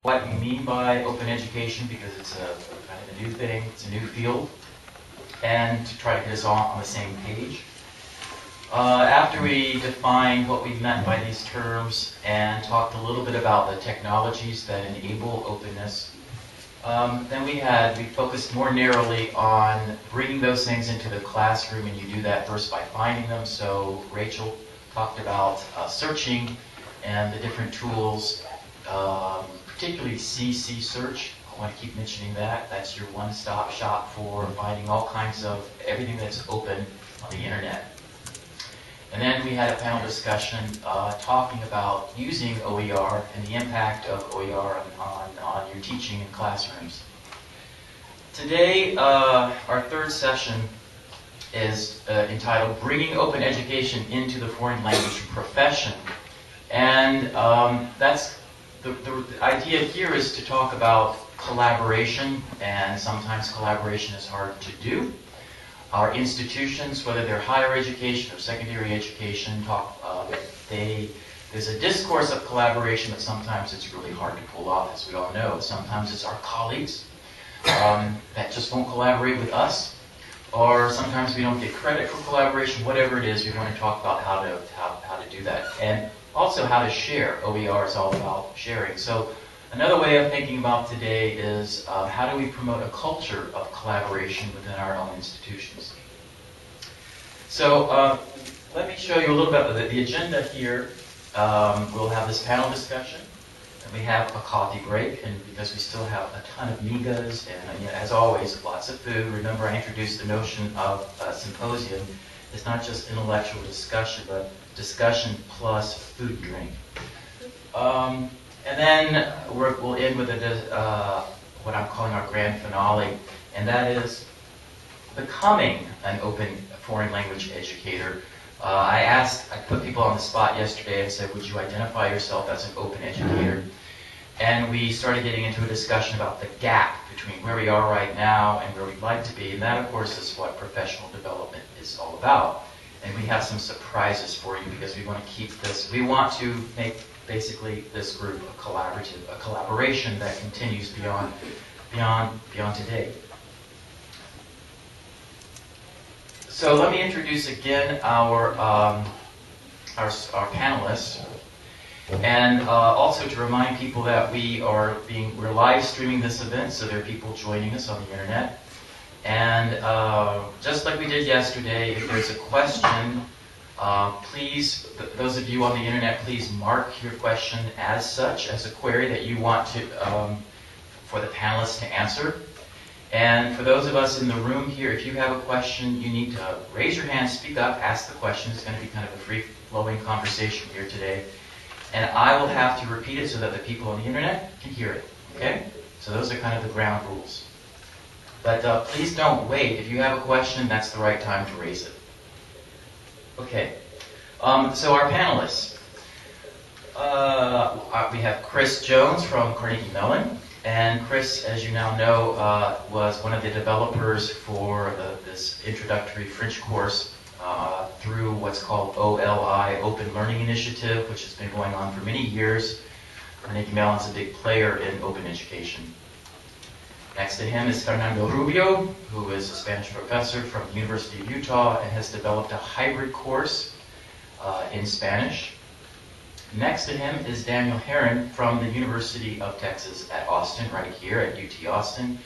what we mean by open education, because it's a kind of a new thing, it's a new field, and to try to get us all on the same page. After we defined what we meant by these terms and talked a little bit about the technologies that enable openness, then we focused more narrowly on bringing those things into the classroom, and you do that first by finding them. So Rachel talked about searching and the different tools, particularly CC search. I want to keep mentioning that. That's your one-stop shop for finding all kinds of everything that's open on the internet. And then we had a panel discussion talking about using OER and the impact of OER on your teaching in classrooms. Today, our third session is entitled Bringing Open Education into the Foreign Language Profession. And that's the idea here is to talk about collaboration, and sometimes collaboration is hard to do. Our institutions, whether they're higher education or secondary education, there's a discourse of collaboration, but sometimes it's really hard to pull off, as we all know. Sometimes it's our colleagues that just won't collaborate with us, or sometimes we don't get credit for collaboration. Whatever it is, we want to talk about how to do that, and also how to share. OER is all about sharing. So another way of thinking about today is how do we promote a culture of collaboration within our own institutions? So let me show you a little bit of the agenda here. We'll have this panel discussion, and we have a coffee break, and because we still have a ton of migas, and as always, lots of food. Remember, I introduced the notion of a symposium. It's not just intellectual discussion, but discussion plus food drink. And then we'll end with what I'm calling our grand finale, and that is becoming an open foreign language educator. I put people on the spot yesterday and said, would you identify yourself as an open educator? And we started getting into a discussion about the gap between where we are right now and where we'd like to be, and that, of course, is what professional development is all about. And we have some surprises for you because we want to keep this, we want to make basically this group a collaboration that continues beyond today. So let me introduce again our panelists, and also to remind people that we're live streaming this event, so there are people joining us on the internet. And just like we did yesterday, if there's a question, please, those of you on the internet, please mark your question as such, as a query that you want to, for the panelists to answer. And for those of us in the room here, if you have a question, you need to raise your hand, speak up, ask the question. It's going to be kind of a free-flowing conversation here today. And I will have to repeat it so that the people on the internet can hear it, okay? So those are kind of the ground rules. But please don't wait. If you have a question, that's the right time to raise it. Okay, so our panelists. We have Chris Jones from Carnegie Mellon. And Chris, as you now know, was one of the developers for this introductory French course through what's called OLI, Open Learning Initiative, which has been going on for many years. Carnegie Mellon's a big player in open education. Next to him is Fernando Rubio, who is a Spanish professor from the University of Utah and has developed a hybrid course in Spanish. Next to him is Daniel Herron from the University of Texas at Austin, right here at UT Austin.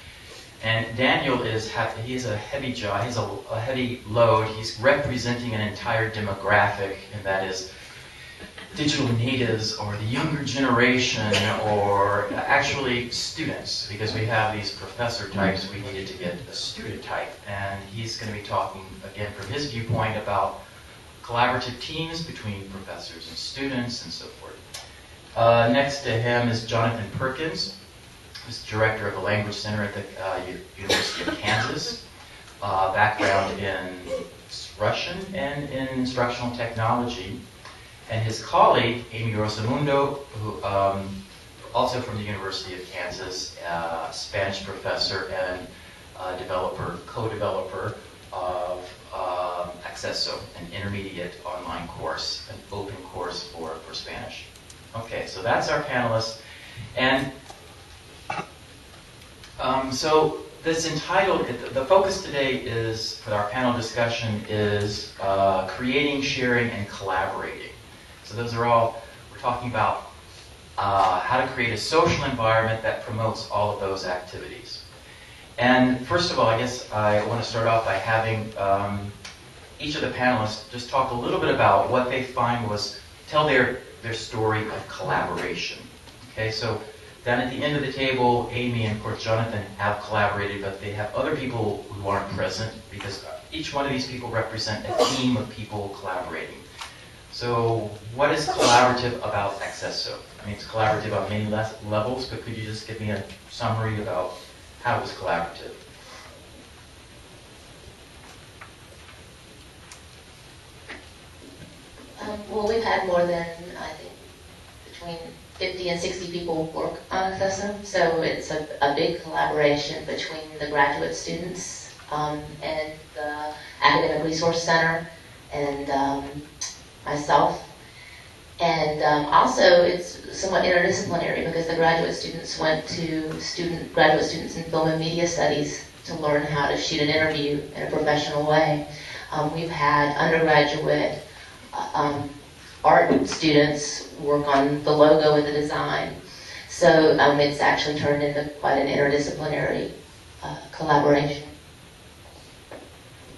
And Daniel he's a heavy jaw, he's a heavy load. He's representing an entire demographic, and that is digital natives, or the younger generation, or actually students, because we have these professor types, we needed to get a student type. And he's going to be talking, again, from his viewpoint about collaborative teams between professors and students and so forth. Next to him is Jonathan Perkins, who's director of the Language Center at the University of Kansas. Background in Russian and in instructional technology. And his colleague, Amy Rosamundo, who also from the University of Kansas, Spanish professor and co-developer of Acceso, an intermediate online course, an open course for Spanish. Okay, so that's our panelists. And So this entitled, the focus today is, for our panel discussion, is creating, sharing, and collaborating. So those are all, we're talking about how to create a social environment that promotes all of those activities. And first of all, I guess I want to start off by having each of the panelists just talk a little bit about what they find was, tell their story of collaboration. Okay, so down at the end of the table, Amy and of course Jonathan have collaborated, but they have other people who aren't present because each one of these people represent a team of people collaborating. So what is collaborative about Accesso? I mean, it's collaborative on many levels, but could you just give me a summary about how it was collaborative? Well, we've had more than, I think, between 50 and 60 people work on Accesso, so it's a big collaboration between the graduate students and the Academic Resource Center and myself. And also it's somewhat interdisciplinary because the graduate students went to graduate students in film and media studies to learn how to shoot an interview in a professional way. We've had undergraduate art students work on the logo and the design. So it's actually turned into quite an interdisciplinary collaboration.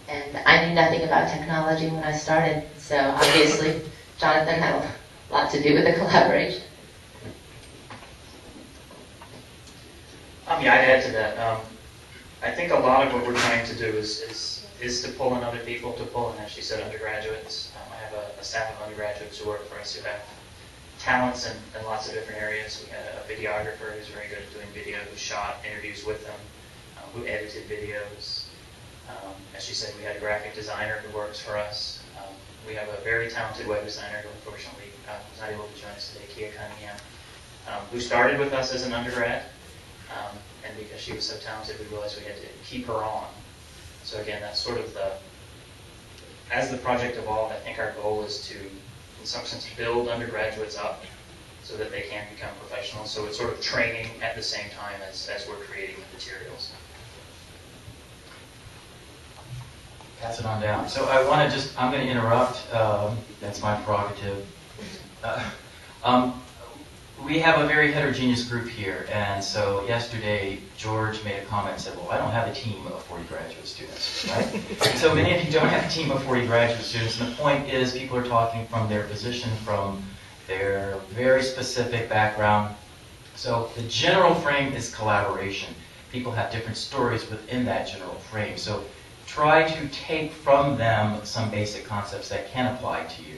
And I knew nothing about technology when I started, so obviously Jonathan had a lot to do with the collaboration. Yeah, I'd add to that. I think a lot of what we're trying to do is to pull in other people, to pull in, as she said, undergraduates. I have a staff of undergraduates who work for us who have talents in lots of different areas. We had a videographer who's very good at doing video, who shot interviews with them, who edited videos. As she said, we had a graphic designer who works for us. We have a very talented web designer who unfortunately was not able to join us today, Kia Cunningham, who started with us as an undergrad. And because she was so talented, we realized we had to keep her on. So again, that's sort of as the project evolved, I think our goal is to, in some sense, build undergraduates up so that they can become professionals. So it's sort of training at the same time as we're creating the materials. Pass it on down. So I want to I'm going to interrupt. That's my prerogative. We have a very heterogeneous group here, and so yesterday George made a comment and said, well, I don't have a team of 40 graduate students, right? So many of you don't have a team of 40 graduate students, and the point is people are talking from their position, from their very specific background. So the general frame is collaboration. People have different stories within that general frame. So try to take from them some basic concepts that can apply to you.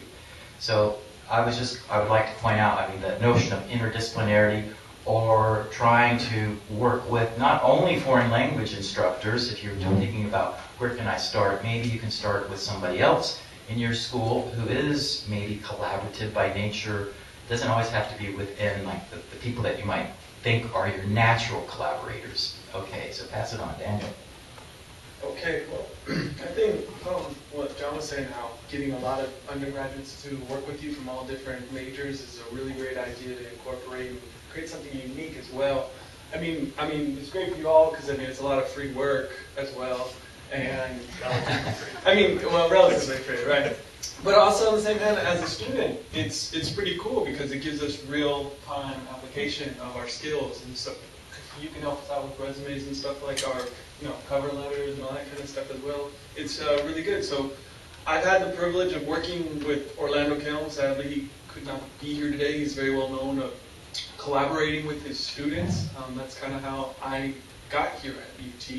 So I would like to point out, I mean, the notion of interdisciplinarity, or trying to work with not only foreign language instructors. If you're thinking about where can I start, maybe you can start with somebody else in your school who is maybe collaborative by nature. It doesn't always have to be within like the people that you might think are your natural collaborators. Okay, so pass it on, Daniel. Okay, well, I think what John was saying, how getting a lot of undergraduates to work with you from all different majors is a really great idea to incorporate and create something unique as well. I mean, it's great for you all because it's a lot of free work as well, and relatively free, right? But also at the same time, as a student, it's pretty cool because it gives us real-time application of our skills and stuff. You can help us out with resumes and stuff like our cover letters and all that kind of stuff as well. It's really good. So I've had the privilege of working with Orlando Kelm. Sadly, he could not be here today. He's very well known of collaborating with his students. That's kind of how I got here at UT.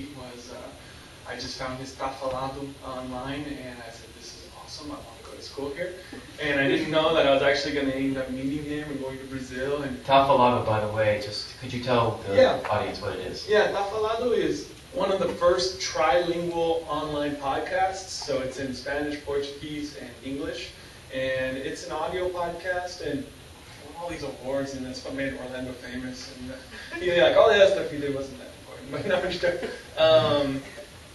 I just found his Tafalado online, and I said, this is awesome. I want to go to school here. And I didn't know that I was actually going to end up meeting him and going to Brazil. And Tafalado, by the way, just could you tell the audience what it is? Yeah, Tafalado is one of the first trilingual online podcasts. So it's in Spanish, Portuguese, and English. And it's an audio podcast, and all these awards, and that's what made Orlando famous. And all the other stuff he did wasn't that important. But no, I'm just joking.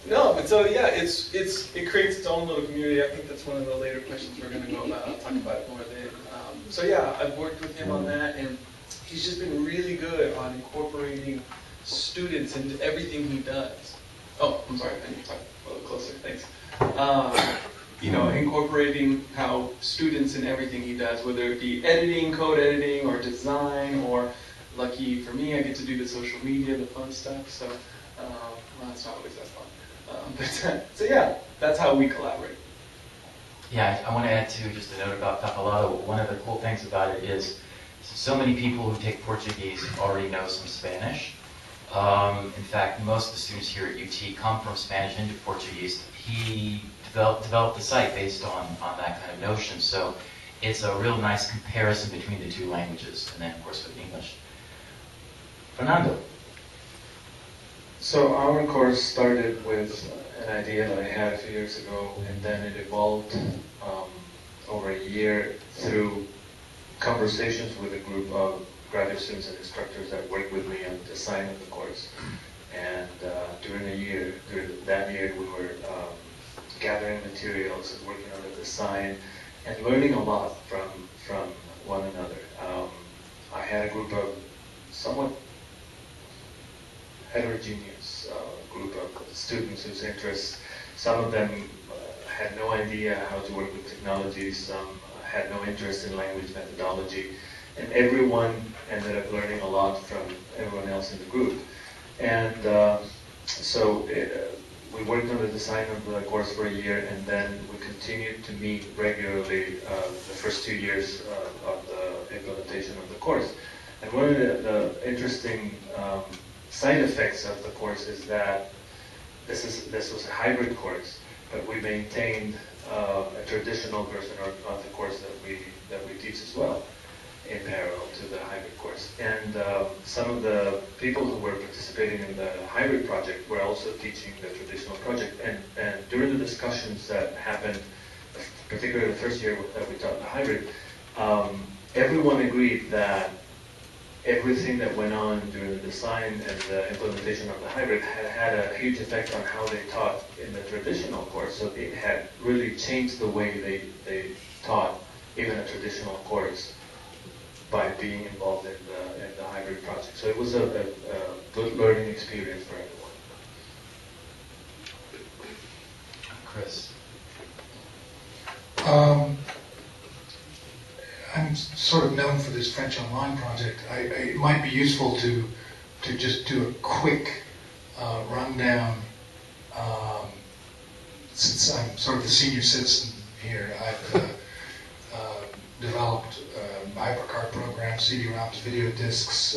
No, but so yeah, it creates its own little community. I think that's one of the later questions we're going to go about. I'll talk about it more then. So yeah, I've worked with him on that, and he's just been really good on incorporating students and everything he does. Oh, I'm sorry, I need to talk a little closer, thanks. You know, incorporating how students in everything he does, whether it be editing, code editing, or design, or lucky for me, I get to do the social media, the fun stuff, so well, it's not always that fun. So yeah, that's how we collaborate. Yeah, I want to add too, just a note about Tapalado. One of the cool things about it is so many people who take Portuguese already know some Spanish. In fact, most of the students here at UT come from Spanish into Portuguese. He developed the site based on that kind of notion. So it's a real nice comparison between the two languages, and then of course with English. Fernando. So our course started with an idea that I had a few years ago, and then it evolved over a year through conversations with a group of graduate students and instructors that worked with me on the design of the course. And during that year, we were gathering materials and working on the design and learning a lot from one another. I had a group of somewhat heterogeneous group of students whose interests, some of them had no idea how to work with technology, some had no interest in language methodology, and everyone ended up learning a lot from everyone else in the group. And so we worked on the design of the course for a year, and then we continued to meet regularly the first 2 years of the implementation of the course. And one of the interesting side effects of the course is that this was a hybrid course, but we maintained a traditional version of the course that we teach as well, in parallel to the hybrid course. And some of the people who were participating in the hybrid project were also teaching the traditional project. And during the discussions that happened, particularly the first year that we taught the hybrid, everyone agreed that everything that went on during the design and the implementation of the hybrid had a huge effect on how they taught in the traditional course. So it had really changed the way they taught even a traditional course by being involved in the hybrid project. So it was a good learning experience for everyone. Chris. I'm sort of known for this French Online project. It might be useful to just do a quick rundown. Since I'm sort of the senior citizen here, I've developed hypercard programs, CD-ROMs, video discs,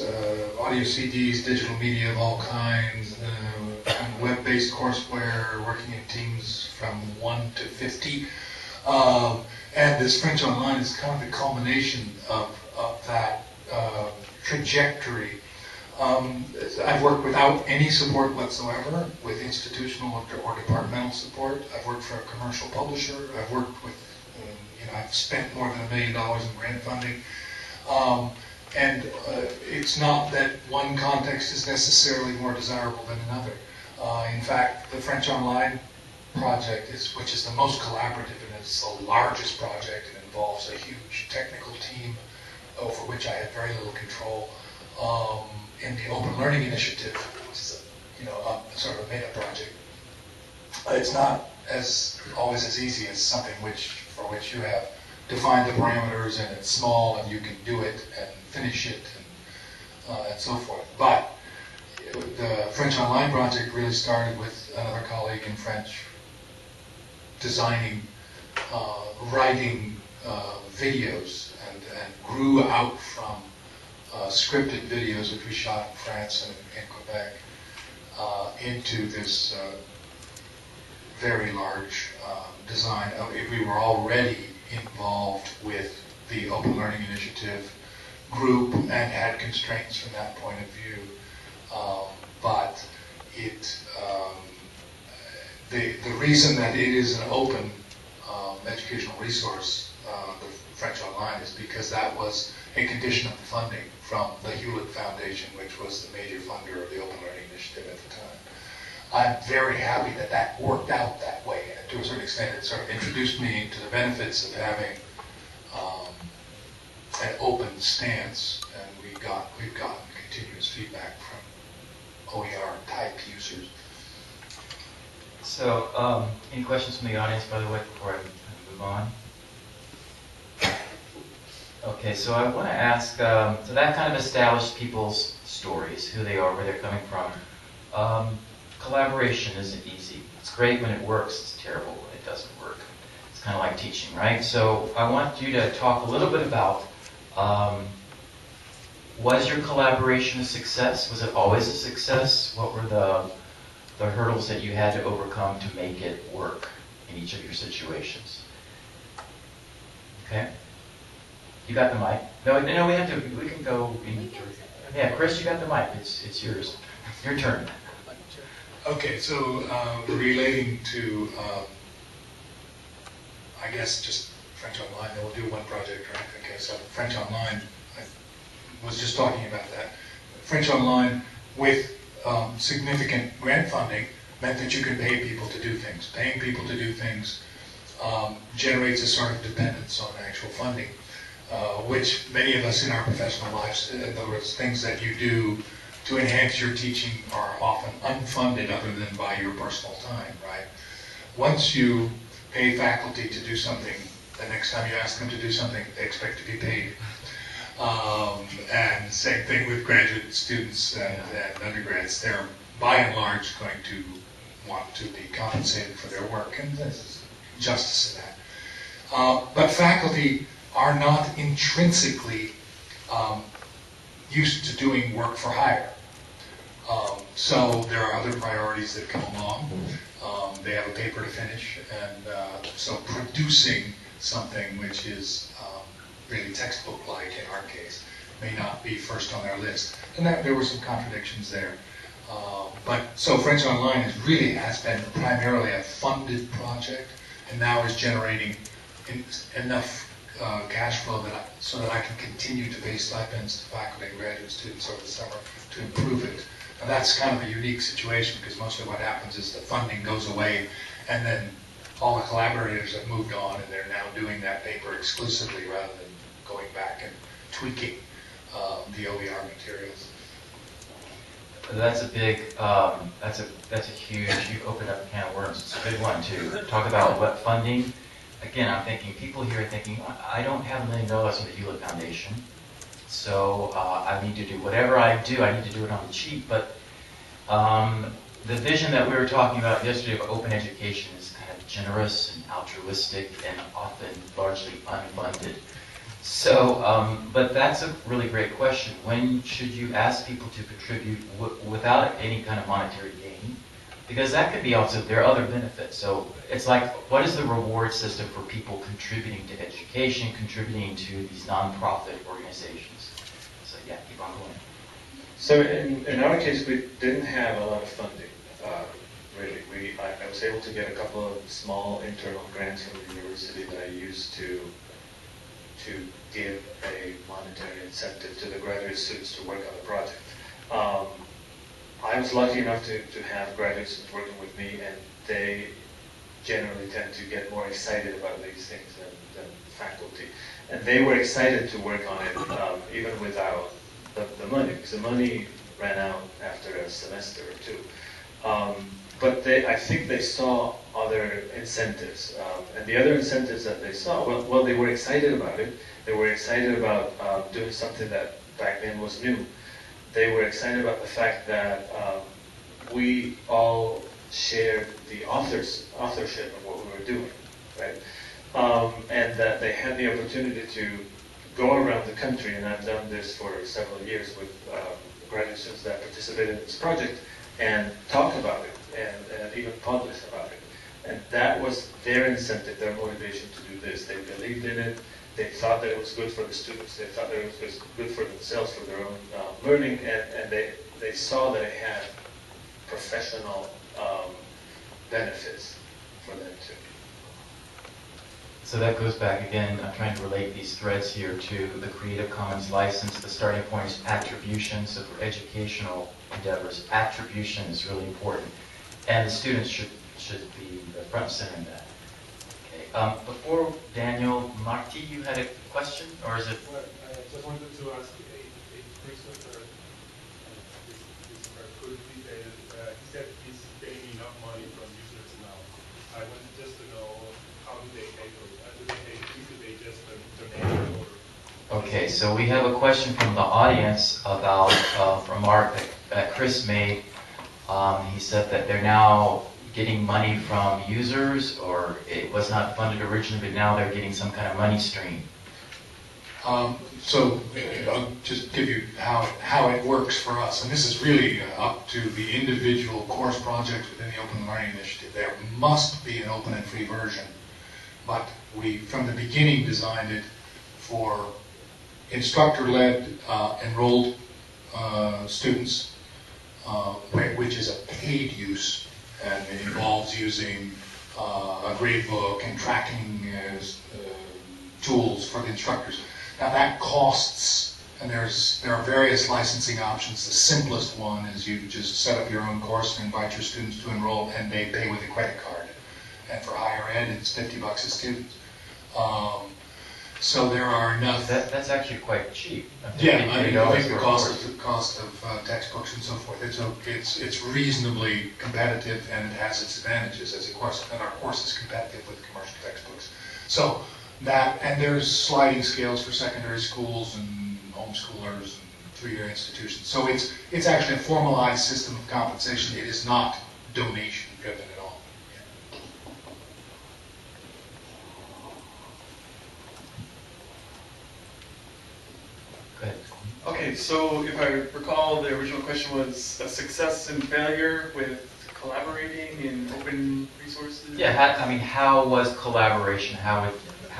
audio CDs, digital media of all kinds, web-based courseware, working in teams from 1 to 50. And this French Online is kind of the culmination of that trajectory. I've worked without any support whatsoever, with institutional or departmental support. I've worked for a commercial publisher. I've worked with, I've spent more than $1 million in grant funding. And it's not that one context is necessarily more desirable than another. In fact, the French Online project, which is the most collaborative and it's the largest project, and involves a huge technical team over which I have very little control. In the Open Learning Initiative, which is a sort of a meta project, it's not always as easy as something for which you have defined the parameters and it's small and you can do it and finish it and so forth. But the French Online project really started with another colleague in French designing, writing videos and grew out from scripted videos which we shot in France and in Quebec into this very large design. We were already involved with the Open Learning Initiative group and had constraints from that point of view, but the reason that it is an open educational resource, the French Online, is because that was a condition of the funding from the Hewlett Foundation, which was the major funder of the Open Learning Initiative at the time. I'm very happy that that worked out that way. And to a certain extent, it sort of introduced me to the benefits of having an open stance, and we've gotten continuous feedback from OER type users. So, any questions from the audience, by the way, before I move on? Okay, so I want to ask, so that kind of established people's stories, who they are, where they're coming from. Collaboration isn't easy. It's great when it works, it's terrible when it doesn't work. It's kind of like teaching, right? So I want you to talk a little bit about, was your collaboration a success? Was it always a success? What were the hurdles that you had to overcome to make it work in each of your situations? Okay? You got the mic. No, we have to. We can go. Yeah, Chris, you got the mic. It's yours. Your turn. Okay, so relating to, I guess just French Online. Then we'll do one project, right? Okay, so French Online. I was just talking about that. French Online with significant grant funding meant that you could pay people to do things. Paying people to do things generates a sort of dependence on actual funding. Which many of us in our professional lives, in other words, things that you do to enhance your teaching are often unfunded other than by your personal time, right? Once you pay faculty to do something, the next time you ask them to do something, they expect to be paid. And same thing with graduate students and undergrads. They're by and large going to want to be compensated for their work, and there's justice in that. But faculty are not intrinsically used to doing work for hire. So there are other priorities that come along. They have a paper to finish, and so producing something which is really textbook-like in our case may not be first on their list. And there were some contradictions there. But so French Online has been primarily a funded project, and now is generating enough cash flow so that I can continue to pay stipends to faculty and graduate students over the summer to improve it. And that's kind of a unique situation because mostly what happens is the funding goes away and then all the collaborators have moved on and they're now doing that paper exclusively rather than going back and tweaking the OER materials. That's a big, that's a huge, you opened up a can of worms. It's a big one to talk about what funding. Again, I'm thinking, people here are thinking, I don't have $1 million in the Hewlett Foundation, so I need to do whatever I do, I need to do it on the cheap. But the vision that we were talking about yesterday of open education is kind of generous and altruistic and often largely unfunded. So, but that's a really great question. When should you ask people to contribute without any kind of monetary gain? Because that could be also, there are other benefits. So it's like, what is the reward system for people contributing to education, contributing to these nonprofit organizations? So yeah, keep on going. So in our case, we didn't have a lot of funding, really. I was able to get a couple of small internal grants from the university that I used to give a monetary incentive to the graduate students to work on the project. I was lucky enough to have graduate students working with me, and they generally tend to get more excited about these things than faculty. And they were excited to work on it even without the money, because the money ran out after a semester or two. But I think they saw other incentives. And the other incentives that they saw, well, they were excited about it. They were excited about doing something that back then was new. They were excited about the fact that we all shared the authorship of what we were doing, right? And that they had the opportunity to go around the country, and I've done this for several years with graduate students that participated in this project, and talk about it, and even publish about it. And that was their incentive, their motivation to do this. They believed in it. They thought that it was good for the students. They thought that it was good for themselves, for their own learning, and they saw that it had professional benefits for them too. So that goes back again, I'm trying to relate these threads here to the Creative Commons license. The starting point is attribution. So for educational endeavors, attribution is really important. And the students should be the front center in that. Okay. Before Daniel, Marti, you had a question? Or is it? Well, I just wanted to ask a question. This could be so we have a question from the audience about a remark that Chris made. He said that they're now getting money from users, or it was not funded originally, but now they're getting some kind of money stream. So I'll just give you how it works for us. And this is really up to the individual course project within the Open Learning Initiative. There must be an open and free version. But we, from the beginning, designed it for instructor-led enrolled students, which is a paid use, and it involves using a gradebook and tracking tools for the instructors. Now that costs, and there are various licensing options. The simplest one is you just set up your own course and invite your students to enroll, and they pay with a credit card. And for higher ed, it's $50 a student. So there are enough. That's actually quite cheap. Yeah, I mean, I think the cost of textbooks and so forth. It's reasonably competitive, and it has its advantages as a course. And our course is competitive with commercial textbooks. So that, and there's sliding scales for secondary schools and homeschoolers and three-year institutions. So it's actually a formalized system of compensation. It is not donation driven at all. Okay, so if I recall, the original question was a success and failure with collaborating in open resources? Yeah, how was collaboration? How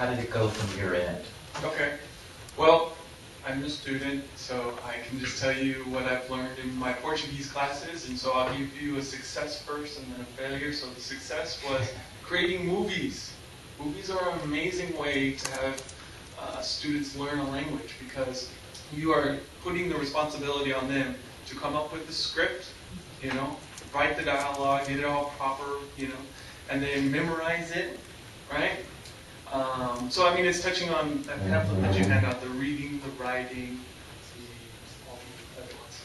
did it go from your end? Okay, well, I'm a student, so I can just tell you what I've learned in my Portuguese classes, and so I'll give you a success first and then a failure. So the success was creating movies. Movies are an amazing way to have students learn a language, because you are putting the responsibility on them to come up with the script, write the dialogue, get it all proper, and then memorize it, right? So I mean, it's touching on that pamphlet that you hand out, the reading, the writing, all the other ones,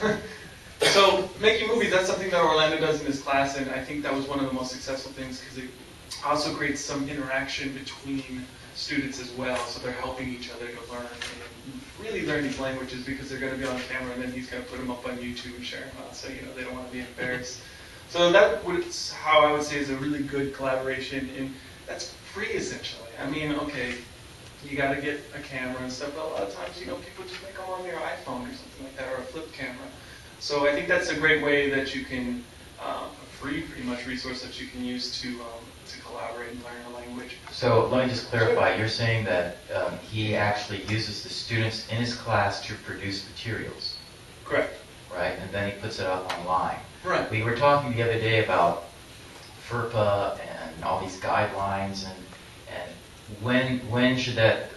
right? So making movies, that's something that Orlando does in his class, and I think that was one of the most successful things, because it also creates some interaction between students as well, so they're helping each other to learn and really learn these languages, because they're going to be on camera, and then he's going to put them up on YouTube and share them out, so they don't want to be embarrassed. So that's how I would say is a really good collaboration, and that's free essentially. I mean, okay, you got to get a camera and stuff, but a lot of times, people just make them on their iPhone or something like that, or a flip camera. So I think that's a great way that you can, a free pretty much resource that you can use to collaborate and learn a language. So let me just clarify. You're saying that he actually uses the students in his class to produce materials. Correct. Right, and then he puts it up online. Right. We were talking the other day about FERPA and all these guidelines, and when should that,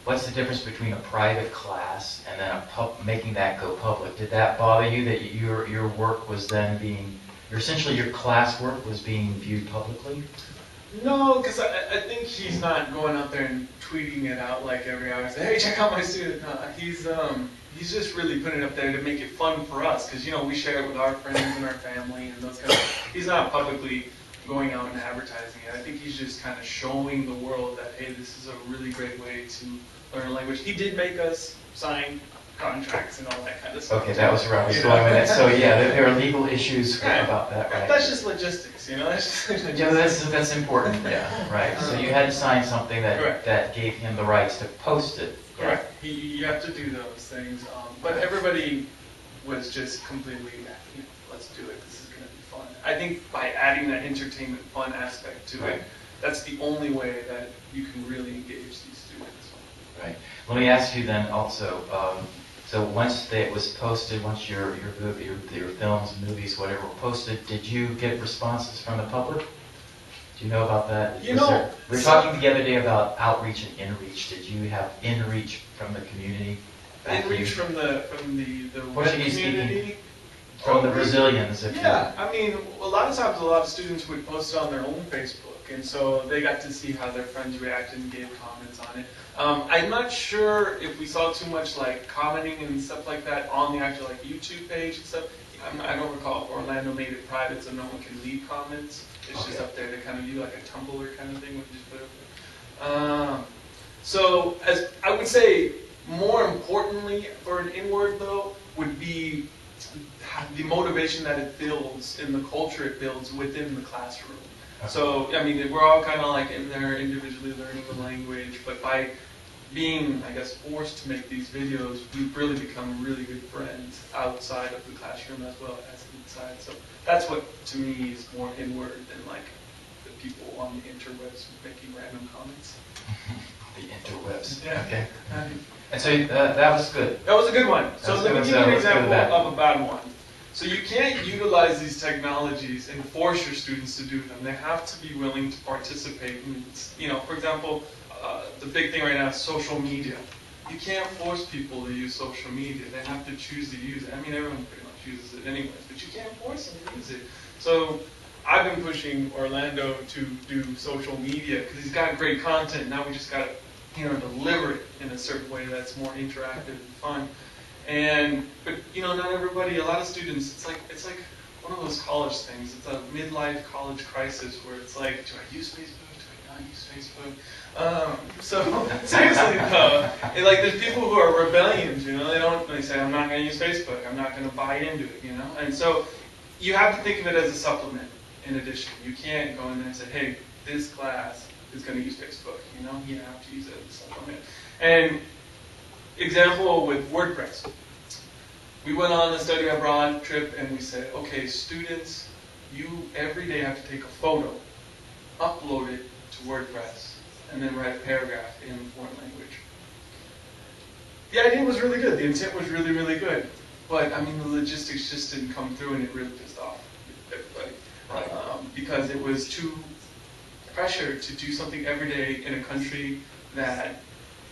what's the difference between a private class and then making that go public? Did that bother you, that your work was then being, essentially your class work was being viewed publicly? No, because I think he's not going out there and tweeting it out like every hour, say, hey, check out my student. No, he's just really putting it up there to make it fun for us, because we share it with our friends and our family and those kind of. He's not publicly going out and advertising it. I think he's just kind of showing the world that, hey, this is a really great way to learn a language. He did make us sign contracts and all that kind of stuff. Okay, that was where I was going with it. So yeah, there are legal issues about that, right? That's just logistics, That's just yeah, that's important. Yeah, right. So you had to sign something that gave him the rights to post it. Correct. You have to do those things, but everybody was just completely, let's do it. This is going to be fun. I think by adding that entertainment fun aspect to it, that's the only way that you can really engage these students. Right. Let me ask you then also. So once it was posted, once your films, movies, whatever were posted, did you get responses from the public? Do you know about that? We were talking the other day about outreach and inreach. Did you have inreach from the community? Inreach from the Portuguese community? Speaking, from the Brazilians, I mean, a lot of times a lot of students would post it on their own Facebook, and so they got to see how their friends reacted and gave comments on it. I'm not sure if we saw too much commenting and stuff like that on the actual YouTube page and stuff. I don't recall if Orlando made it private so no one can leave comments. It's just up there to kind of do like a Tumblr kind of thing. We just put it up there. So as I would say, more importantly for an inward though, would be the motivation that it builds and the culture it builds within the classroom. So, I mean, we're all kind of like in there individually learning the language, but by being, I guess, forced to make these videos, we've really become really good friends outside of the classroom as well as inside. So that's what, to me, is more inward than like the people on the interwebs making random comments. The interwebs. Yeah. Okay. And so that was good. That was a good one. So let me give you an example bad. of a bad one. So you can't utilize these technologies and force your students to do them. They have to be willing to participate. And, you know, for example, the big thing right now is social media. You can't force people to use social media. They have to choose to use it. I mean, everyone pretty much uses it anyways, but you can't force them to use it. So I've been pushing Orlando to do social media because he's got great content. Now we just got to, you know, deliver it in a certain way that's more interactive and fun. But you know, not everybody. A lot of students, it's like one of those college things. It's a midlife college crisis where it's like, do I use Facebook? Do I not use Facebook? So seriously though, like there's people who are rebellions. You know, they say, I'm not going to use Facebook. I'm not going to buy into it. You know, and so you have to think of it as a supplement. In addition, you can't go in there and say, hey, this class is going to use Facebook. You know, you have to use it as a supplement. And example with WordPress. We went on a study abroad trip and we said, okay, students, you every day have to take a photo, upload it to WordPress, and then write a paragraph in a foreign language. The idea was really good. The intent was really, really good. But, I mean, the logistics just didn't come through and it really pissed off everybody. Because it was too pressure to do something every day in a country that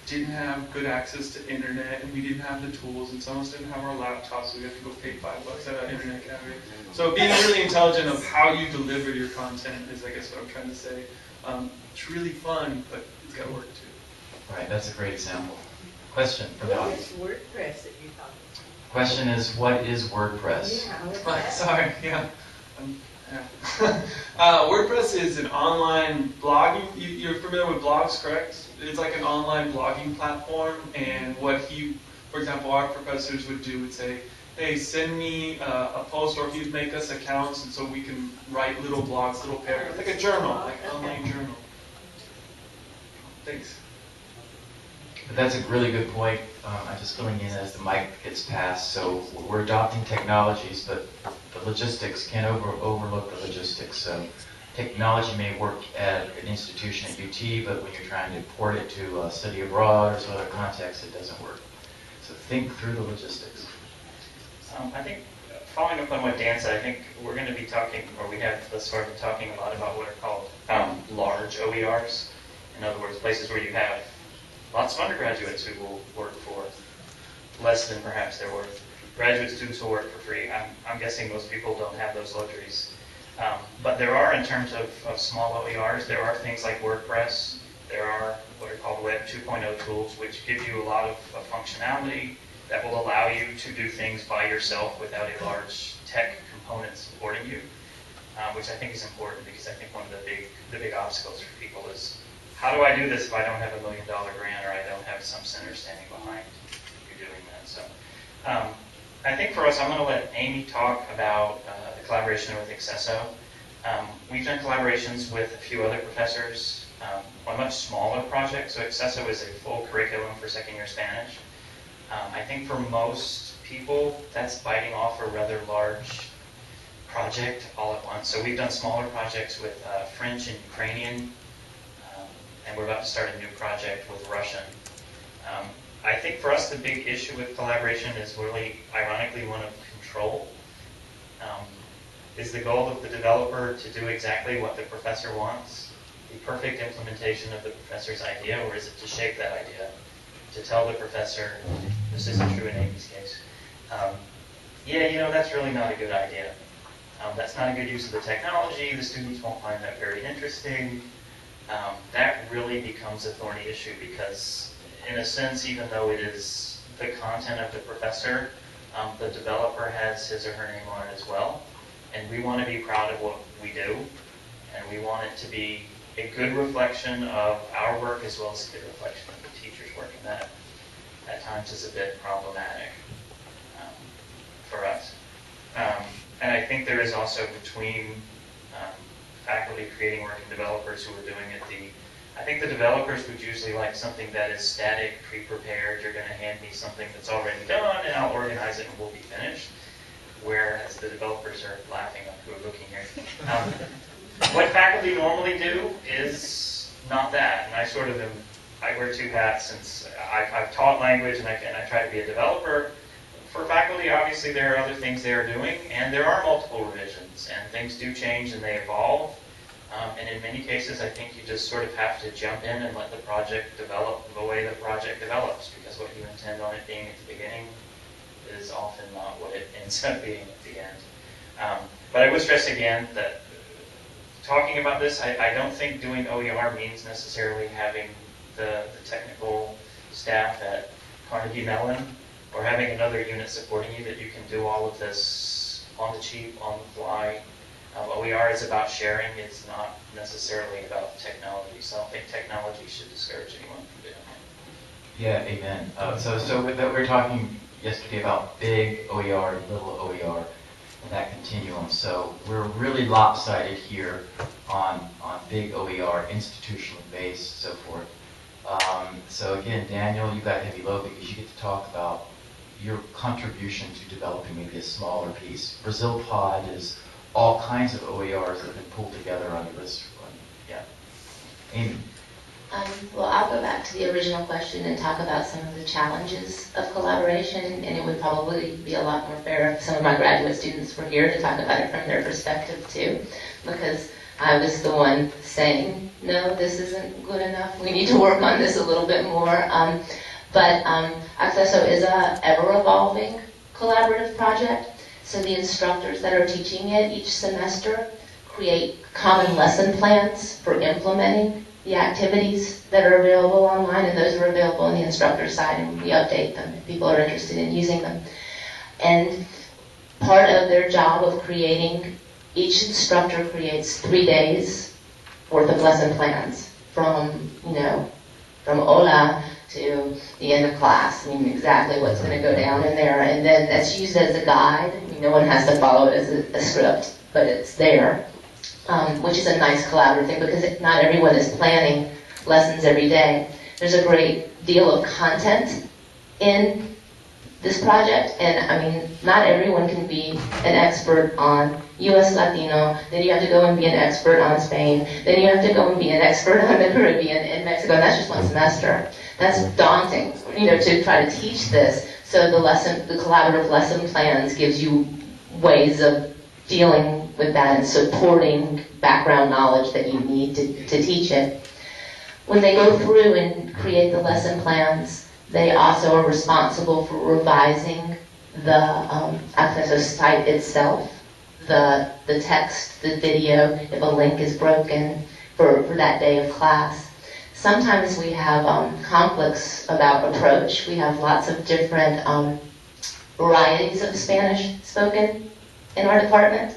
didn't have good access to internet, and we didn't have the tools, and some of us didn't have our laptops, so we had to go pay $5 at an internet cafe. So being really intelligent of how you deliver your content is, I guess, what I'm trying to say. It's really fun, but it's got to work too. Right, that's a great example. Question from the What audience. is WordPress that you're talking Question is, what is WordPress? about? Yeah, what's Oh, that? sorry, yeah. WordPress is an online blogging. You're familiar with blogs, correct? It's like an online blogging platform, and what for example, our professors would do would say, hey, send me a post, or he'd make us accounts, and so we can write little blogs, little paragraphs, like a journal, like an online journal. Thanks. But that's a really good point. I'm just filling in as the mic gets passed. So we're adopting technologies, but the logistics, can't overlook the logistics. So technology may work at an institution at UT, but when you're trying to port it to a study abroad or some other context, it doesn't work. So think through the logistics. I think, following up on what Dan said, I think we're going to be talking, or we have thus far been talking a lot about what are called large OERs. In other words, places where you have lots of undergraduates who will work for less than perhaps they're worth. Graduate students will work for free. I'm guessing most people don't have those luxuries. But there are, in terms of small OERs, there are things like WordPress. There are what are called Web 2.0 tools, which give you a lot of functionality that will allow you to do things by yourself without a large tech component supporting you, which I think is important, because I think one of the big obstacles for people is, how do I do this if I don't have $1 million grant, or I don't have some center standing behind you doing that? So I think for us, I'm going to let Amy talk about the collaboration with Accesso. We've done collaborations with a few other professors on much smaller projects. So Accesso is a full curriculum for second-year Spanish. I think for most people, that's biting off a rather large project all at once. So we've done smaller projects with French and Ukrainian, and we're about to start a new project with Russian. I think for us, the big issue with collaboration is really, ironically, one of control. Is the goal of the developer to do exactly what the professor wants, the perfect implementation of the professor's idea, or is it to shape that idea? To tell the professor, this isn't true in Amy's case, yeah, you know, that's really not a good idea. That's not a good use of the technology. The students won't find that very interesting. That really becomes a thorny issue, because in a sense, even though it is the content of the professor, the developer has his or her name on it as well. And we want to be proud of what we do, and we want it to be a good reflection of our work as well as a good reflection of the teacher's work, and that at times is a bit problematic for us. And I think there is also between faculty creating work and developers who are doing it, I think the developers would usually like something that is static, pre-prepared. You're going to hand me something that's already done, and I'll organize it and we'll be finished. Whereas the developers are laughing who are looking here. What faculty normally do is not that, and I wear two hats since I've taught language and I try to be a developer. For faculty, obviously there are other things they are doing, and there are multiple revisions, and things do change and they evolve. And in many cases, I think you just sort of have to jump in and let the project develop the way the project develops, because what you intend on it being at the beginning is often not what it ends up being at the end. But I would stress again that talking about this, I don't think doing OER means necessarily having the technical staff at Carnegie Mellon or having another unit supporting you, that you can do all of this on the cheap, on the fly. OER is about sharing. It's not necessarily about technology. So I don't think technology should discourage anyone from doing it. Yeah, amen. So we were talking yesterday about big OER, little OER, and that continuum. So we're really lopsided here on big OER, institutionally based, so forth. So again, Daniel, you got heavy load because you get to talk about your contribution to developing maybe a smaller piece. Brazil Pod is all kinds of OERs that have been pulled together under this one. Yeah. Amy. Well, I'll go back to the original question and talk about some of the challenges of collaboration, and it would probably be a lot more fair if some of my graduate students were here to talk about it from their perspective too, because I was the one saying, no, this isn't good enough, we need to work on this a little bit more. But Accesso is a ever-evolving collaborative project, so the instructors that are teaching it each semester create common lesson plans for implementing the activities that are available online, and those are available on the instructor side, and we update them if people are interested in using them. And part of their job of creating, each instructor creates 3 days worth of lesson plans from hola to the end of class. I mean, exactly what's going to go down in there, and then that's used as a guide. I mean, no one has to follow it as a script, but it's there. Which is a nice collaborative thing, because not everyone is planning lessons every day. There's a great deal of content in this project, and I mean, not everyone can be an expert on U.S. Latino, then you have to go and be an expert on Spain, then you have to go and be an expert on the Caribbean and Mexico, and that's just one semester. That's daunting, to try to teach this. So the collaborative lesson plans gives you ways of dealing with that and supporting background knowledge that you need to teach it. When they go through and create the lesson plans, they also are responsible for revising the Accesso site itself, the text, the video, if a link is broken for that day of class. Sometimes we have conflicts about approach. We have lots of different varieties of Spanish spoken in our department.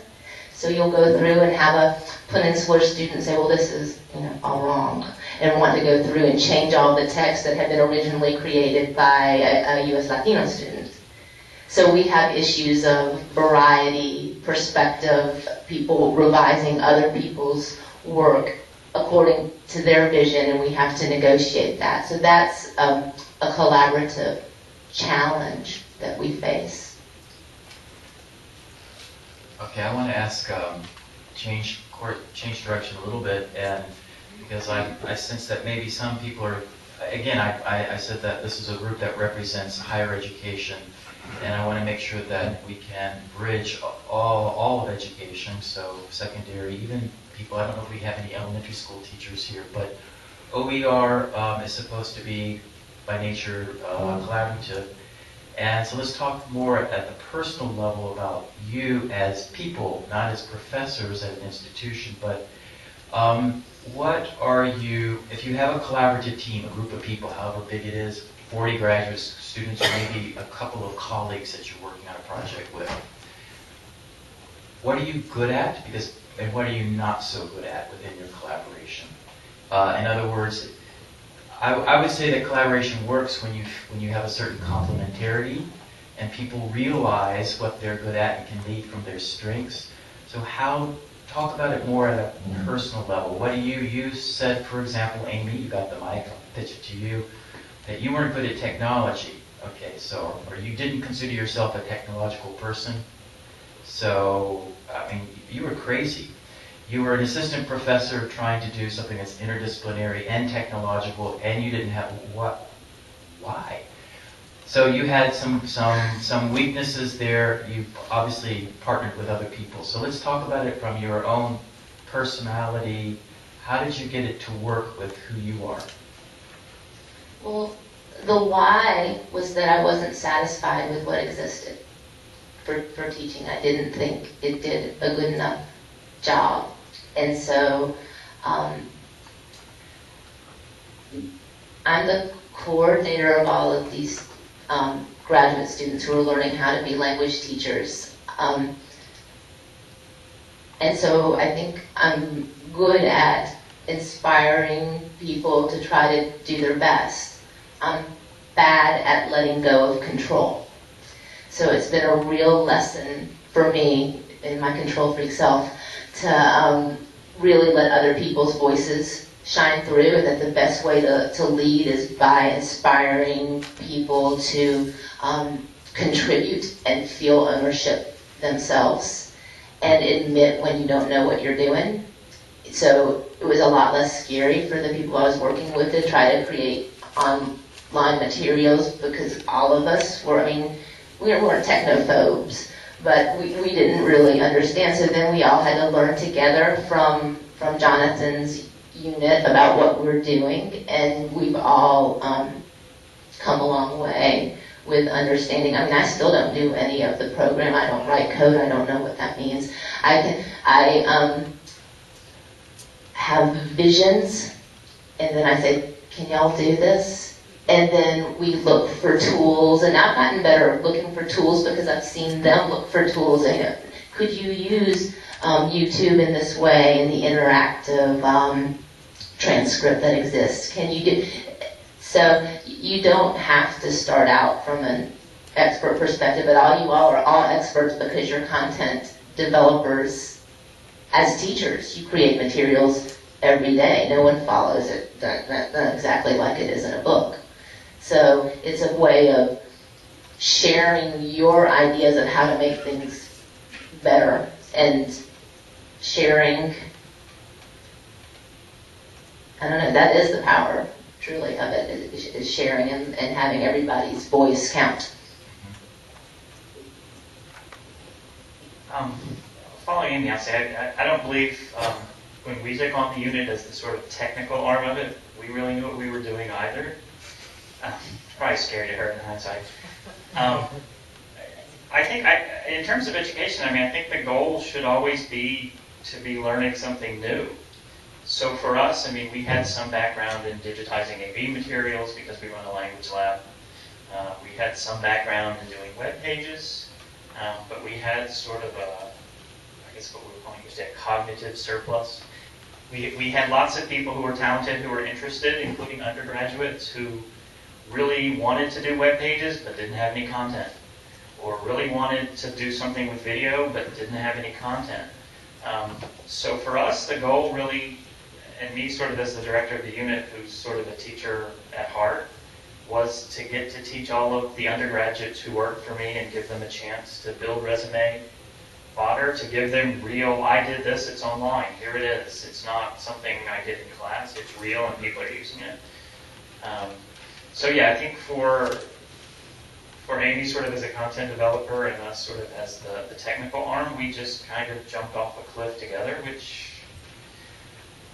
So you'll go through and have a Peninsular student say, well, this is all wrong, and want to go through and change all the text that had been originally created by a U.S. Latino student. So we have issues of variety, perspective, people revising other people's work according to their vision, and we have to negotiate that. So that's a collaborative challenge that we face. Okay, I want to ask, change direction a little bit, and because I sense that maybe some people are, again, I said that this is a group that represents higher education, and I want to make sure that we can bridge all of education, so secondary, even people, I don't know if we have any elementary school teachers here, but OER is supposed to be, by nature, collaborative. And so let's talk more at the personal level about you as people, not as professors at an institution, but what are you, if you have a collaborative team, a group of people, however big it is, 40 graduate students or maybe a couple of colleagues that you're working on a project with, what are you good at, and what are you not so good at within your collaboration? In other words, I would say that collaboration works when you have a certain complementarity and people realize what they're good at and can lead from their strengths. So talk about it more at a personal level. What do you said, for example, Amy, you got the mic, I'll pitch it to you, that you weren't good at technology. Okay, so, or you didn't consider yourself a technological person. So, I mean, you were crazy. You were an assistant professor trying to do something that's interdisciplinary and technological, and you didn't have why? So you had some weaknesses there. You obviously partnered with other people. So let's talk about it from your own personality. How did you get it to work with who you are? Well, the why was that I wasn't satisfied with what existed for teaching. I didn't think it did a good enough job. And so I'm the coordinator of all of these graduate students who are learning how to be language teachers. And so I think I'm good at inspiring people to try to do their best. I'm bad at letting go of control. So it's been a real lesson for me in my control freak self to really let other people's voices shine through, and that the best way to lead is by inspiring people to contribute and feel ownership themselves and admit when you don't know what you're doing. So it was a lot less scary for the people I was working with to try to create online materials, because all of us were, we weren't technophobes, but we didn't really understand. So then we all had to learn together from Jonathan's unit about what we're doing, and we've all come a long way with understanding. I still don't do any of the program. I don't write code. I don't know what that means. I have visions, and then I say, can y'all do this? And then we look for tools, and I've gotten better at looking for tools because I've seen them look for tools. And could you use YouTube in this way, in the interactive transcript that exists? Can you do? So you don't have to start out from an expert perspective, but all you all are all experts because you're content developers as teachers. You create materials every day. No one follows it not exactly like it is in a book. So it's a way of sharing your ideas of how to make things better, and sharing, I don't know, that is the power, truly, of it, is sharing and having everybody's voice count. Following Amy, I'll say I don't believe when we took on the unit as the sort of technical arm of it, we really knew what we were doing either. Probably scary to her in hindsight. I think in terms of education, I think the goal should always be to be learning something new. So for us, we had some background in digitizing AV materials because we run a language lab. We had some background in doing web pages, but we had sort of I guess what we were calling a cognitive surplus. We had lots of people who were talented, who were interested, including undergraduates, who really wanted to do web pages but didn't have any content, or really wanted to do something with video but didn't have any content. So for us, the goal really, and me sort of as the director of the unit, who's sort of a teacher at heart, was to get to teach all of the undergraduates who worked for me and give them a chance to build resume fodder, to give them real, I did this, it's online, here it is. It's not something I did in class, it's real and people are using it. So yeah, I think for Amy sort of as a content developer and us sort of as the technical arm, we just kind of jumped off a cliff together, which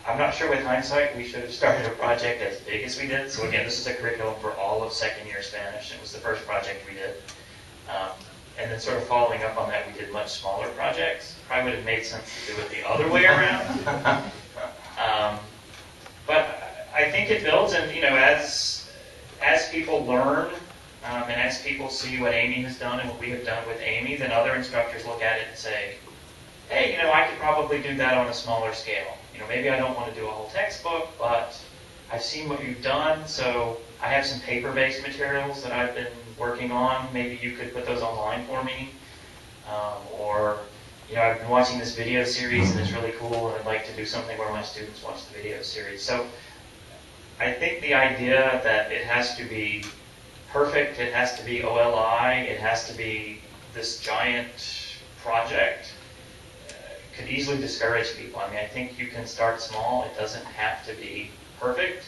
I'm not sure with hindsight we should have started a project as big as we did. So again, this is a curriculum for all of second year Spanish. It was the first project we did. And then sort of following up on that, we did much smaller projects. Probably would have made sense to do it the other way around. But I think it builds, and as people learn, and as people see what Amy has done and what we have done with Amy, then other instructors look at it and say, hey, I could probably do that on a smaller scale. maybe I don't want to do a whole textbook, but I've seen what you've done, so I have some paper-based materials that I've been working on. Maybe you could put those online for me. Or, I've been watching this video series and it's really cool, and I'd like to do something where my students watch the video series. So I think the idea that it has to be perfect, it has to be OLI, it has to be this giant project, could easily discourage people. I mean, I think you can start small. It doesn't have to be perfect.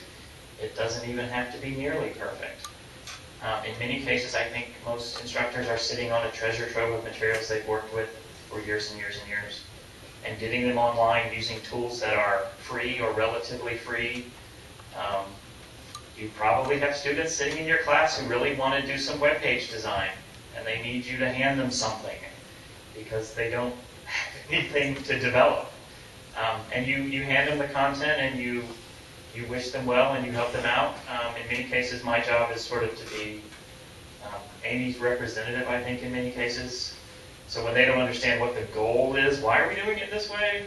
It doesn't even have to be nearly perfect. In many cases, I think most instructors are sitting on a treasure trove of materials they've worked with for years and years and years, and getting them online using tools that are free or relatively free. You probably have students sitting in your class who really want to do some web page design, and they need you to hand them something because they don't have anything to develop. And you hand them the content, and you wish them well, and you help them out. In many cases, my job is sort of to be Amy's representative, I think, in many cases. So when they don't understand what the goal is, why are we doing it this way?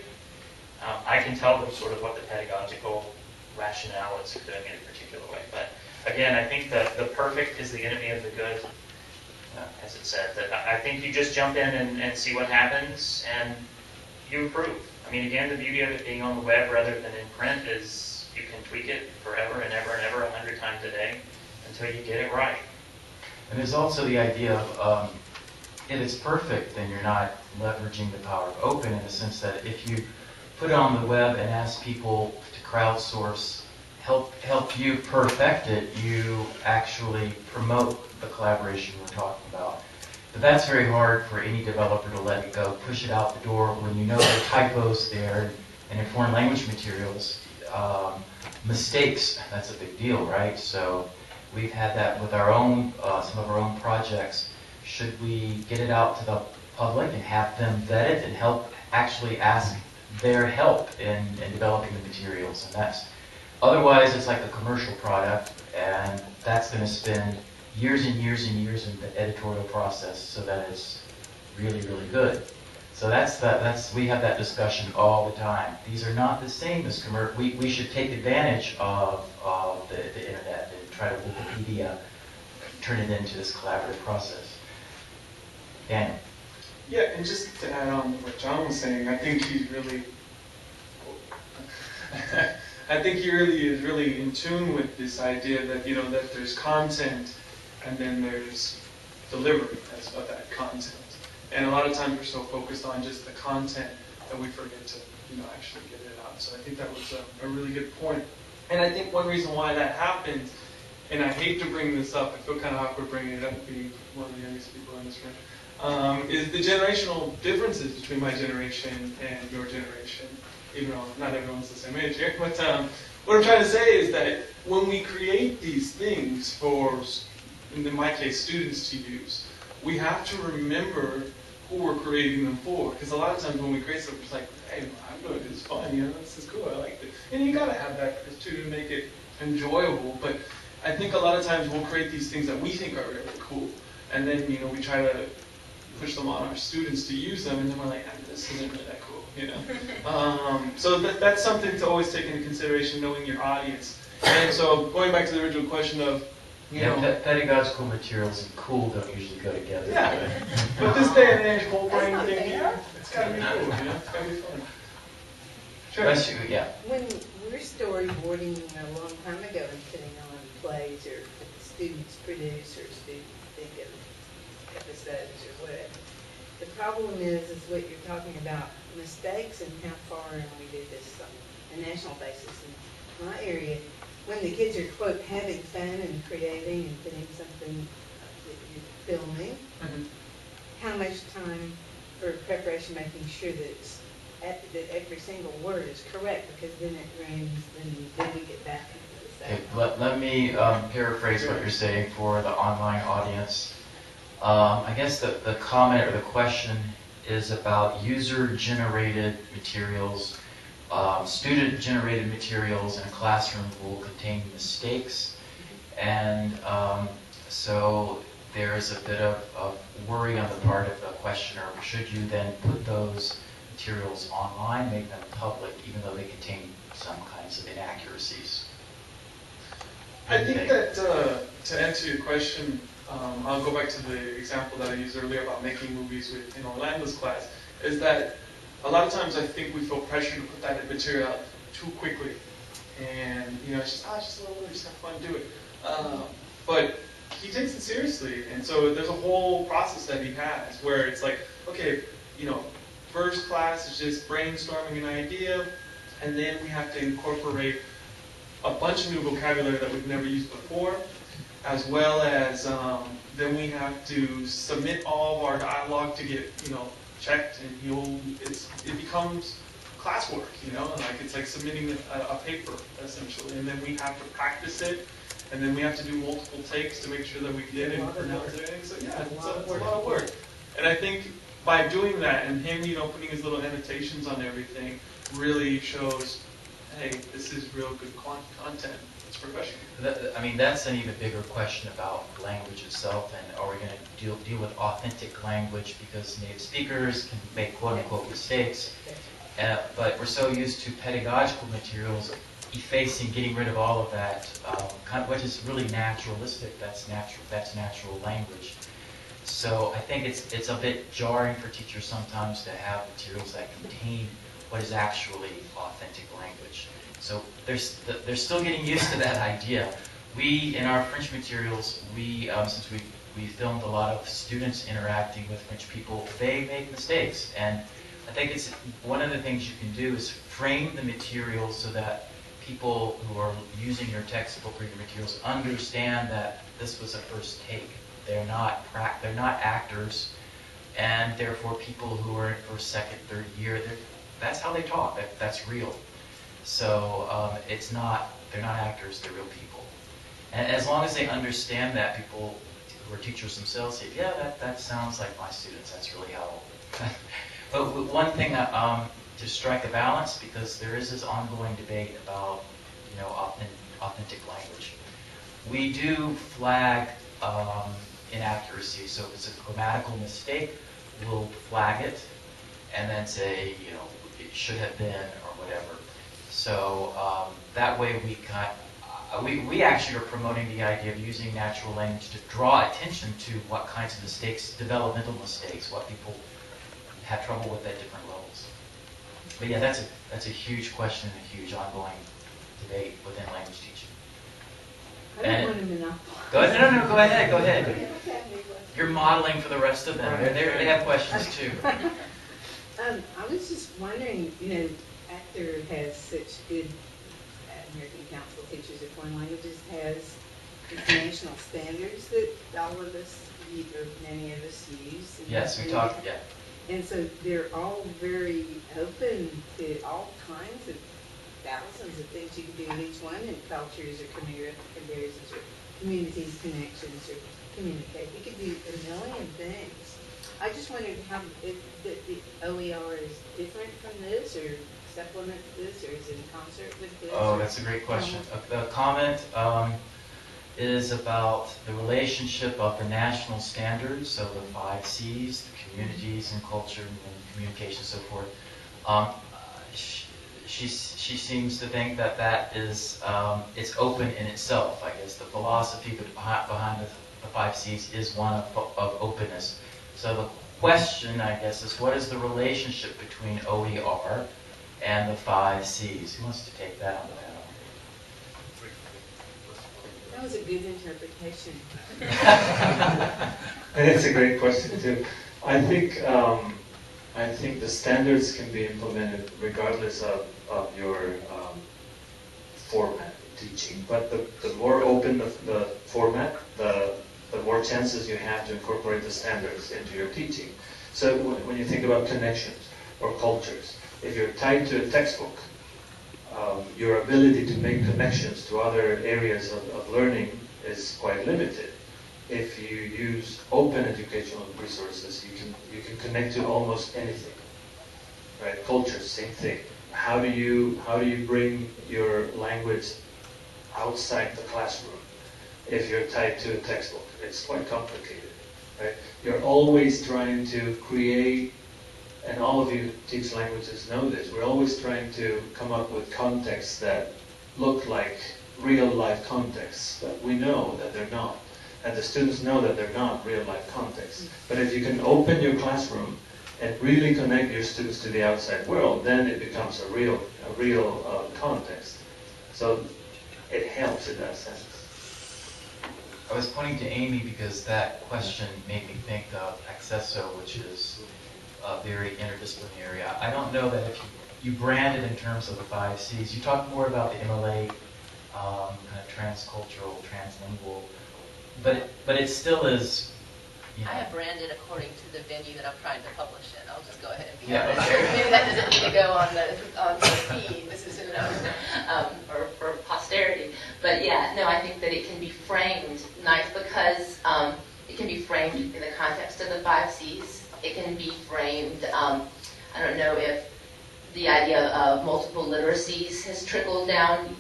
I can tell them sort of what the pedagogical rationale is for doing it in a particular way. But again, I think that the perfect is the enemy of the good, as it said. That I think you just jump in and see what happens, and you improve. I mean, again, the beauty of it being on the web rather than in print is you can tweak it forever and ever and ever 100 times a day until you get it right. And there's also the idea of if it's perfect, then you're not leveraging the power of open, in the sense that if you put it on the web and ask people to crowdsource, help you perfect it, you actually promote the collaboration we're talking about. But that's very hard for any developer to let it go, push it out the door when you know there are typos there, and in foreign language materials, mistakes, that's a big deal, right? So we've had that with our own, some of our own projects. Should we get it out to the public and have them vet it and actually ask their help in developing the materials? And that's, otherwise it's like a commercial product, and that's going to spend years and years and years in the editorial process so that it's really, really good. So we have that discussion all the time. These are not the same as commercial. We should take advantage of the internet and try to Wikipedia, turn it into this collaborative process. Daniel. Yeah, and just to add on to what John was saying, I think he really is really in tune with this idea that, that there's content and then there's delivery of that content. And a lot of times we're so focused on just the content that we forget to, actually get it out. So I think that was a really good point. And I think one reason why that happens, and I hate to bring this up, I feel kind of awkward bringing it up, being one of the youngest people in this room, is the generational differences between my generation and your generation. Even though not everyone's the same age here, but what I'm trying to say is that when we create these things for, in my case, students to use, we have to remember who we're creating them for. Because a lot of times when we create something, it's like, hey, I'm doing it, it's fun, this is cool, I like it. And you gotta have that too to make it enjoyable. But I think a lot of times we'll create these things that we think are really cool, and then we try to push them on our students to use them, and then we're like, this isn't really that cool, So that's something to always take into consideration, knowing your audience. And so going back to the original question of, pedagogical materials and cool don't usually go together. Yeah, but this day and age, whole brain thinking, it's gotta be cool, it's gotta be fun. Sure. That's true, yeah. When we're storyboarding a long time ago and putting on plays or students produce or students think of episodes or whatever, the problem is what you're talking about, mistakes and how far and we do this on a national basis. In my area, when the kids are, quote, having fun and creating and putting something that you're filming, how much time for preparation, making sure that that every single word is correct, because then it rings, then we get back into the same. Okay, let me paraphrase what you're saying for the online audience. I guess the comment or the question is about user-generated materials. Student-generated materials in a classroom will contain mistakes, and so there's a bit of worry on the part of the questioner. Should you then put those materials online, make them public, even though they contain some kinds of inaccuracies. I think that to answer your question, I'll go back to the example that I used earlier about making movies with in Orlando's class, is that a lot of times I think we feel pressure to put that material out too quickly. And, it's just a little movie, just have fun, do it. But he takes it seriously, and so there's a whole process that he has where it's like, okay, first class is just brainstorming an idea, and then we have to incorporate a bunch of new vocabulary that we've never used before, as well as then we have to submit all of our dialogue to get checked, and it becomes classwork, like it's like submitting a paper essentially, and then we have to practice it, and then we have to do multiple takes to make sure that we get it and pronounce everything. So yeah, it's a lot of work. And I think by doing that and him, putting his little annotations on everything really shows, hey, this is real good content. It's professional. That's an even bigger question about language itself, and are we going to deal with authentic language, because native speakers can make quote-unquote mistakes, but we're so used to pedagogical materials effacing, getting rid of all of that, which is really naturalistic. That's natural language. So I think it's a bit jarring for teachers sometimes to have materials that contain what is actually authentic language. So they're still getting used to that idea. We, in our French materials, since we filmed a lot of students interacting with French people, they make mistakes. And I think it's one of the things you can do is frame the materials so that people who are using your textbook or your materials understand that this was a first take. They're not actors, and therefore people who are in first, second, third year, that's how they talk. That's real. So they're not actors. They're real people. And as long as they understand that, people who are teachers themselves say, yeah, that sounds like my students. That's really how. But one thing to strike a balance, because there is this ongoing debate about authentic language. We do flag inaccuracy. So if it's a grammatical mistake, we'll flag it and then say, it should have been or whatever. So that way we actually are promoting the idea of using natural language to draw attention to what kinds of mistakes, developmental mistakes, what people have trouble with at different levels. But yeah, that's a huge question and a huge ongoing debate within language teaching. I don't want to monopolize. Go ahead. No, go ahead. You're modeling for the rest of them. They have questions too. I was just wondering, Actor has such good American Council of Teachers of Foreign Languages has international standards that all of us, or many of us use. Yes, we talked, yeah. And so they're all very open to all kinds of thousands of things you can do with each one, and cultures or comparisons or communities, connections, or communicate. You could do a million things. I just wondered how the OER is different from this, or supplement this, or is it in concert with this? Oh, that's a great question. The comment is about the relationship of the national standards, so the 5 C's, the communities and culture and communication and so forth. She seems to think that is it's open in itself. I guess the philosophy behind the 5 C's is one of openness. So the question, I guess, is what is the relationship between OER and the 5 C's? Who wants to take that on the panel? That was a good interpretation. And it's a great question too. I think the standards can be implemented regardless of your format of teaching. But the more open the format, the more chances you have to incorporate the standards into your teaching. So when you think about connections or cultures, if you're tied to a textbook, your ability to make connections to other areas of learning is quite limited. If you use open educational resources, you can connect to almost anything. Right? Cultures, same thing. How do you bring your language outside the classroom if you're tied to a textbook? It's quite complicated. Right? You're always trying to create and all of you who teach languages know this, we're always trying to come up with contexts that look like real-life contexts, but we know that they're not. And the students know that they're not real-life contexts. But if you can open your classroom and really connect your students to the outside world, then it becomes a real context. So it helps in that sense. I was pointing to Amy because that question made me think of Accesso, which is very interdisciplinary. I don't know that if you brand it in terms of the 5 Cs, you talk more about the MLA, kind of transcultural, translingual, but it still is, you know. I have branded according to the venue that I'm trying to publish in. I'll just go ahead and be Yeah, honest. okay. Maybe that doesn't need to go on the feed. This is, you know. or for posterity. But yeah, no, I think that it can be framed nice because it can be framed in the context of the 5 Cs. It can be framed, I don't know if the idea of multiple literacies has trickled down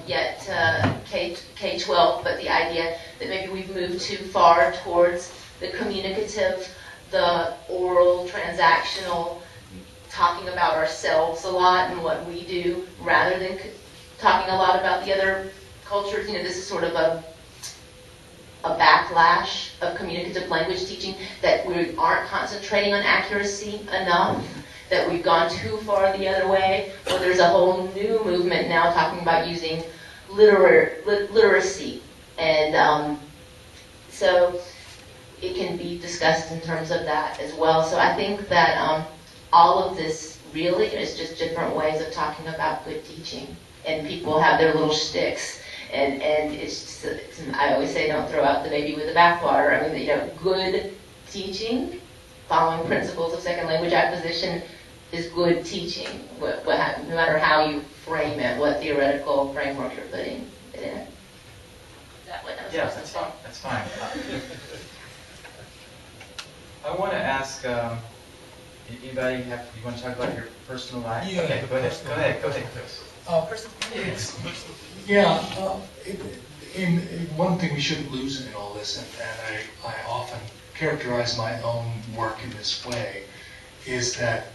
yet to K-12, but the idea that maybe we've moved too far towards the communicative, the oral, transactional, talking about ourselves a lot and what we do, rather than talking a lot about the other cultures. You know, this is sort of a backlash of communicative language teaching, that we aren't concentrating on accuracy enough, that we've gone too far the other way. Well, there's a whole new movement now talking about using literacy. And so it can be discussed in terms of that as well. So I think that all of this really is just different ways of talking about good teaching. And people have their little shticks. And it's I always say, don't throw out the baby with the bathwater. I mean, you know, good teaching, following principles of second language acquisition, is good teaching, no matter how you frame it, what theoretical framework you're putting it in. Is that what I was Yeah, supposed to say? that's fine. I want to ask, anybody you want to talk about your personal life? Yeah, okay, go ahead, Chris. One thing we shouldn't lose in all this, and I often characterize my own work in this way, is that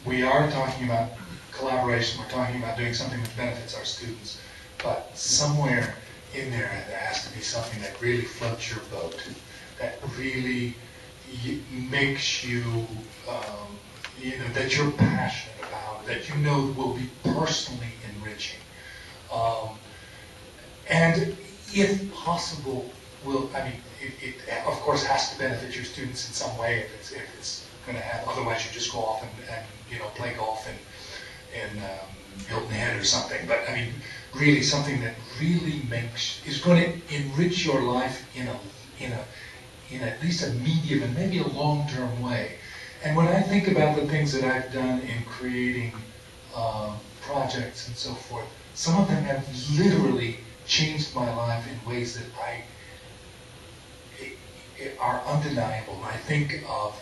we are talking about collaboration, we're talking about doing something that benefits our students, but somewhere in there has to be something that really floats your boat, that really makes you, that you're passionate about, that you know will be personally enriching. And if possible, it of course has to benefit your students in some way if it's going to have, otherwise you just go off and play golf in Hilton Head or something. But I mean, really something that really is going to enrich your life in at least a medium and maybe a long-term way. And when I think about the things that I've done in creating projects and so forth, some of them have literally changed my life in ways that are undeniable. I think of,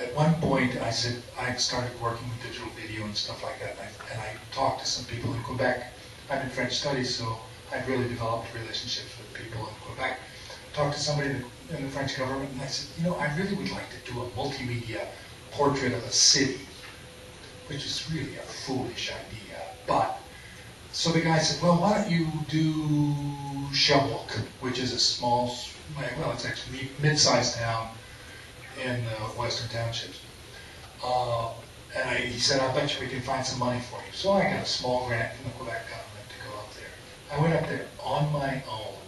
at one point I said I started working with digital video and stuff like that, and I talked to some people in Quebec. I'm in French studies, so I've really developed relationships with people in Quebec. Talked to somebody in the French government, and I said, I really would like to do a multimedia portrait of a city, which is really a foolish idea. But, so the guy said, well, why don't you do Sherbrooke, which is a small, well, it's actually mid-sized town in Western Townships. And he said, I bet you we can find some money for you. So I got a small grant from the Quebec government to go up there. I went up there on my own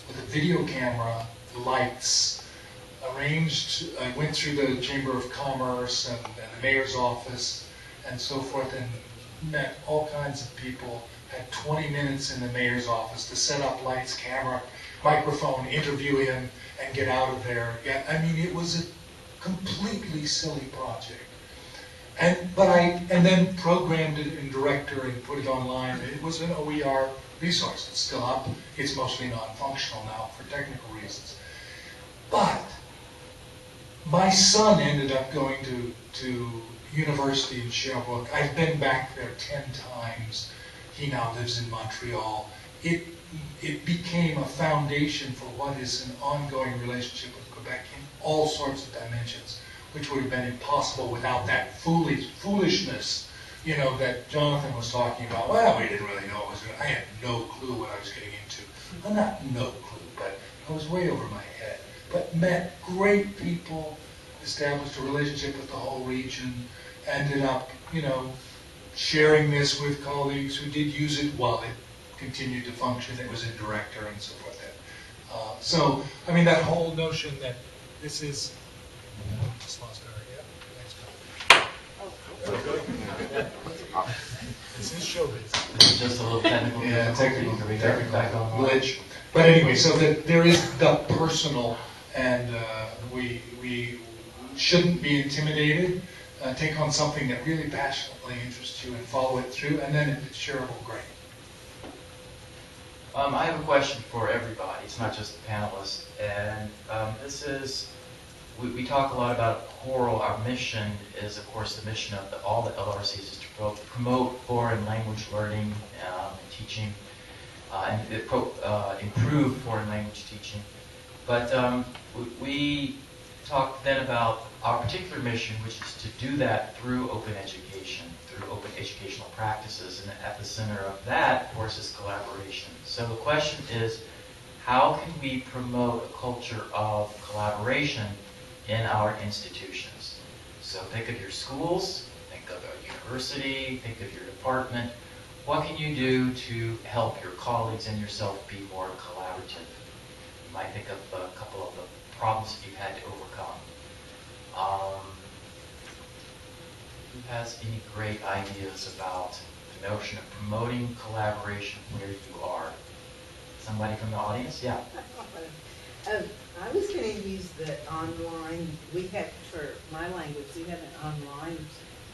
with a video camera, lights, arranged, I went through the Chamber of Commerce and the mayor's office and so forth, and met all kinds of people, had 20 minutes in the mayor's office to set up lights, camera, microphone, interview him, and get out of there. Yeah, I mean, it was a completely silly project. And then programmed it in Director and put it online. It was an OER resource. It's still up. It's mostly non-functional now for technical reasons. But my son ended up going to university in Sherbrooke. I've been back there 10 times. He now lives in Montreal. It became a foundation for what is an ongoing relationship with Quebec in all sorts of dimensions. which would have been impossible without that foolishness, you know, that Jonathan was talking about. Well, we didn't really know what was going on. I had no clue what I was getting into. Well, not no clue, but I was way over my head. But met great people, established a relationship with the whole region, ended up, you know, sharing this with colleagues who did use it while it continued to function. It was a director and so forth. So, I mean, that whole notion that this is, just lost our, yeah, this is showbiz. This is just a little technical difficulty. Can we get it back on? Glitch. But anyway, so that there is the personal, and we shouldn't be intimidated. Take on something that really passionately interests you and follow it through, and then if it's shareable, great. I have a question for everybody. It's not just the panelists. And this is, we talk a lot about COERLL. Our mission is, of course, the mission of all the LRCs is to promote foreign language learning and teaching, and improve foreign language teaching. But we talked then about our particular mission, which is to do that through open education, through open educational practices, and at the center of that, of course, is collaboration. So the question is, how can we promote a culture of collaboration in our institutions? So think of your schools, think of a university, think of your department. What can you do to help your colleagues and yourself be more collaborative? You might think of a couple of the problems that you've had to overcome. Who has any great ideas about the notion of promoting collaboration where you are? Somebody from the audience? Yeah. I was going to use the online. We have, for my language, we have an online,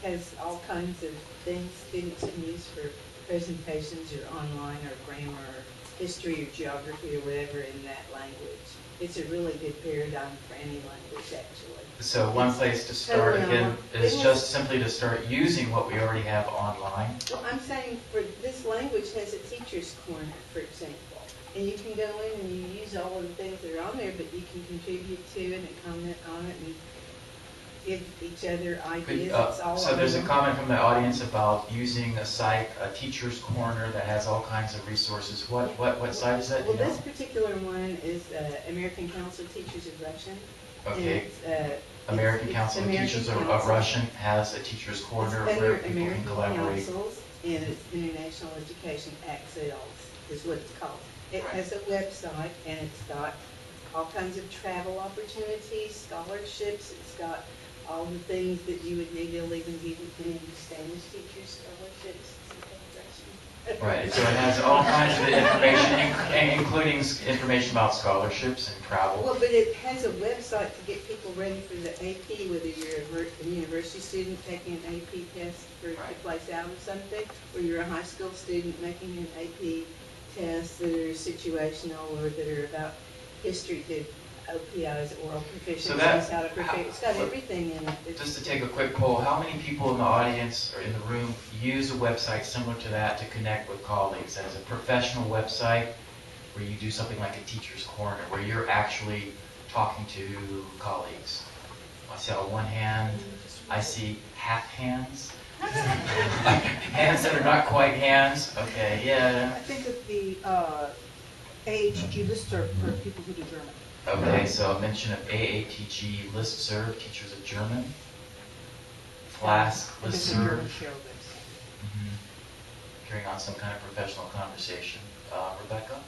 has all kinds of things students can use for presentations or online or grammar or history or geography or whatever in that language. It's a really good paradigm for any language, actually. So one place to start, again, is just simply to start using what we already have online. Well, I'm saying for this language has a teacher's corner, for example. And you can go in and you use all of the things that are on there, but you can contribute to it and comment on it and give each other ideas. It's all so there's a comment from the audience about using a site, a teacher's corner that has all kinds of resources. What site is that? Well, this particular one is American Council of Teachers of Russian. Okay. American Council of Teachers of Russian has a teacher's corner where people can collaborate. Councils, and it's International Education Accels is what it's called. It has a website, and it's got all kinds of travel opportunities, scholarships. It's got all the things that you would need. They'll even give you Spanish teachers scholarships. Right, so it has all kinds of information, including information about scholarships and travel. Well, but it has a website to get people ready for the AP, whether you're a university student taking an AP test to place out or something, or you're a high school student making an AP test that are situational or that are about history, to OPIs, oral proficiencies, how to prepare. It's got everything in it. Just to take a quick poll, how many people in the audience or in the room use a website similar to that to connect with colleagues as a professional website where you do something like a teacher's corner, where you're actually talking to colleagues? I see on one hand, I see half hands. Hands that are not quite hands. Okay, yeah. I think of the AATG listserv for people who do German. Okay, so a mention of AATG listserv, teachers of German. Flask listserv. Carrying on some kind of professional conversation. Rebecca?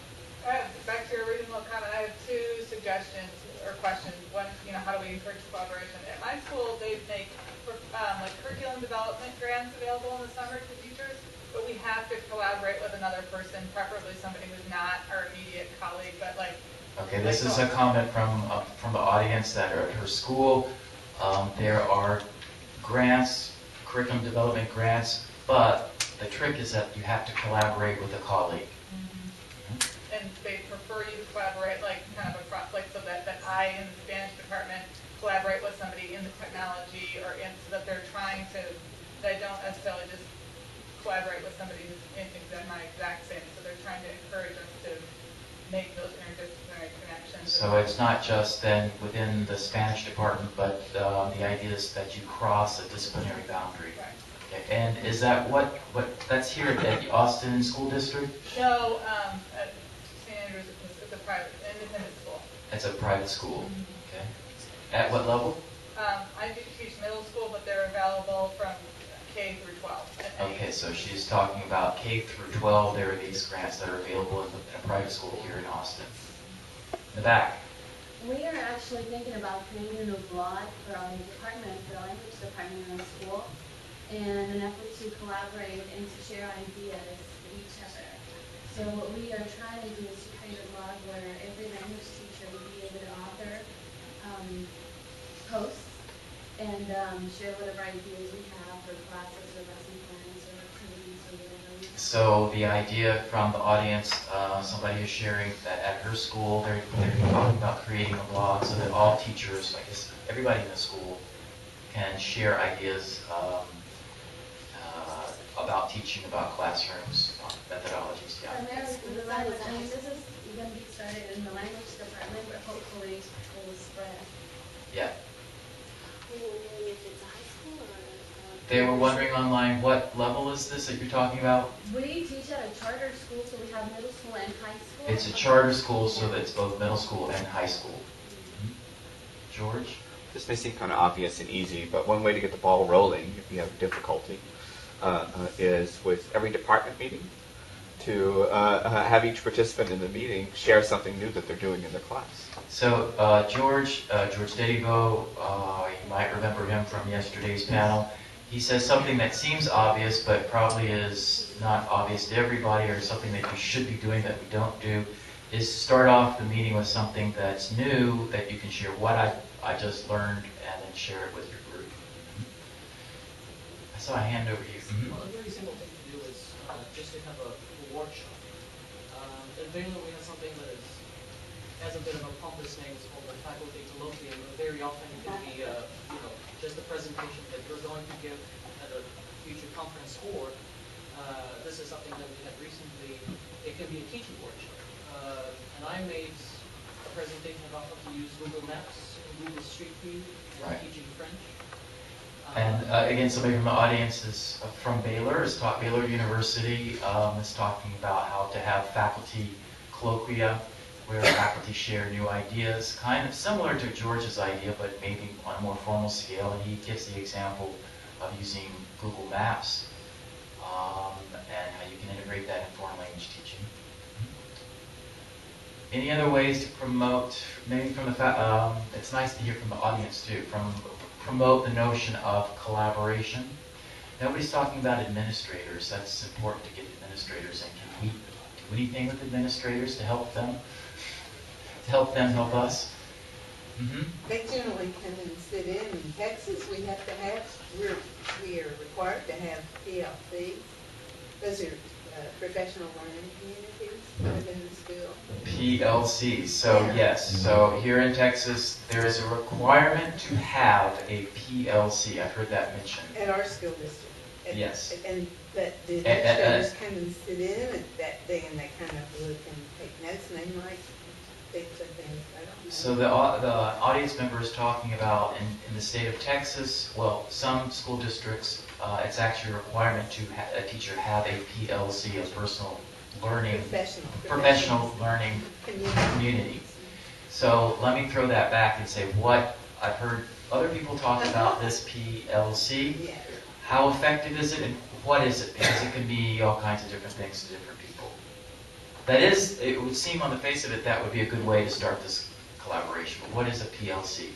Back to your original comment, I have two suggestions or questions. One, how do we encourage collaboration? At my school, they make like curriculum development grants available in the summer to teachers, but we have to collaborate with another person, preferably somebody who's not our immediate colleague, but like. Okay, this is a comment from the audience that are at her school. There are grants, curriculum development grants, but the trick is that you have to collaborate with a colleague. And they prefer you to collaborate, like kind of so that I in the Spanish department collaborate with somebody in the technology or so that they're trying to, they don't necessarily just collaborate with somebody who's in my exact same, so they're trying to encourage us to make those interdisciplinary connections. So it's not just then within the Spanish department, but the idea is that you cross a disciplinary boundary. Right. Okay. And is that that's here at the Austin School District? No, at St. Andrews, it's a private, independent school. It's a private school. Okay. At what level? I do teach middle school, but they're available from K through 12. at any- Okay, so she's talking about K through 12. There are these grants that are available in a private school here in Austin. In the back. We are actually thinking about creating a new blog for our department, for the language department in the school, in an effort to collaborate and to share ideas with each other. So what we are trying to do is to create a blog where every language teacher would be able to author posts and share whatever ideas we have for classes or lesson plans or activities or whatever. So the idea from the audience, somebody is sharing that at her school, they're talking about creating a blog so that all teachers, I guess everybody in the school, can share ideas about teaching, about classrooms, methodologies. Yeah. Primarily for the language, I mean, this is going to be started in the language department, but hopefully it will spread. Yeah. If it's a high school or They were wondering online, what level is this that you're talking about? we teach at a charter school, so we have middle school and high school. It's a charter school, so that it's both middle school and high school. George? This may seem kind of obvious and easy, but one way to get the ball rolling, if you have difficulty, is with every department meeting to have each participant in the meeting share something new that they're doing in their class. So George Dedivo, you might remember him from yesterday's panel. He says something that seems obvious, but probably is not obvious to everybody, or something that you should be doing that we don't do, is start off the meeting with something that's new that you can share what I just learned, and then share it with your group. I saw a hand over here. Well, a very simple thing to do is just to have a workshop. Generally, we have something that has a bit of a pompous name. It's called the faculty colloquium. Very often it can be, just a presentation that you're going to give at a future conference, or this is something that we had recently. It can be a teaching workshop. And I made a presentation about how to use Google Maps and Google Street View for teaching French. And again, somebody from the audience is from Baylor, is taught Baylor University, is talking about how to have faculty colloquia, where faculty share new ideas, kind of similar to George's idea, but maybe on a more formal scale. And he gives the example of using Google Maps and how you can integrate that in foreign language teaching. Any other ways to promote, maybe from the it's nice to hear from the audience too, promote the notion of collaboration. Nobody's talking about administrators. That's important to get administrators in. Can we do anything with administrators to help them? To help them help us? Mm-hmm. They generally come and sit in. In Texas, we have to have, we are required to have PLCs. Those are professional learning communities within the school. PLCs. So yes. So here in Texas, there is a requirement to have a PLC. I've heard that mentioned. At our school district. Yes. But the administrators come and sit in at that thing, and they kind of look and take notes, and they might think something, I don't know. So the audience member is talking about in the state of Texas, well, some school districts, it's actually a requirement to a teacher have a PLC, a personal learning, professional learning community. So let me throw that back and say what I've heard other people talk about this PLC. Yeah. How effective is it, and what is it? Because it can be all kinds of different things to different people. That is, it would seem on the face of it that would be a good way to start this collaboration. But what is a PLC?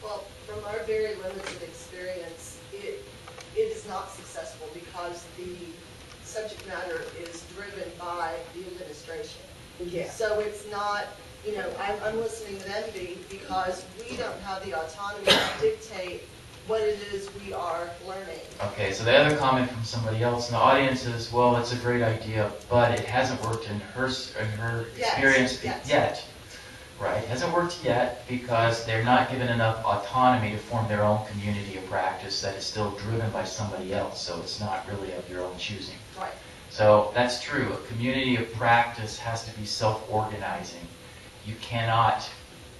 Well, from our very limited experience, it is not successful because the subject matter is driven by the administration. Yeah. So it's not, I'm listening to envy because we don't have the autonomy to dictate what it is we are learning. Okay, so the other comment from somebody else in the audience is, well, it's a great idea, but it hasn't worked in her experience yet. Right, it hasn't worked yet because they're not given enough autonomy to form their own community of practice that is still driven by somebody else, so it's not really of your own choosing. Right. So that's true. A community of practice has to be self-organizing. You cannot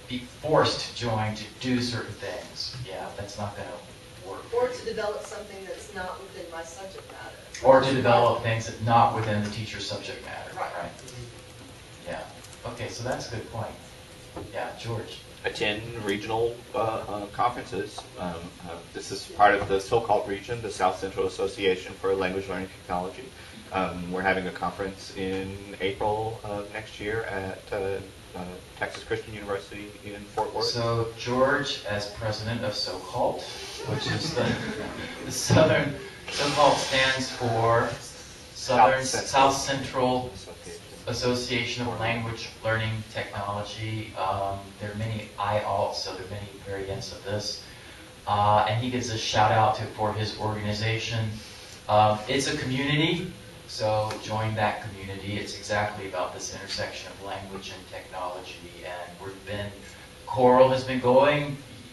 be forced to join to do certain things. Yeah, that's not going to work. Or to develop something that's not within my subject matter. Or to develop things that not within the teacher's subject matter. Right. Yeah. Okay, so that's a good point. Yeah, George. Attend regional conferences. This is part of the so-called region, the South Central Association for Language Learning Technology. We're having a conference in April of next year at Texas Christian University in Fort Worth. So George, as president of SoCalt, which is the Southern, SoCalt stands for South Central Association of Language Learning Technology. There are many IALTs, so there are many variants of this. And he gives a shout out for his organization. It's a community, so join that community. It's exactly about this intersection of language and technology. And COERLL has been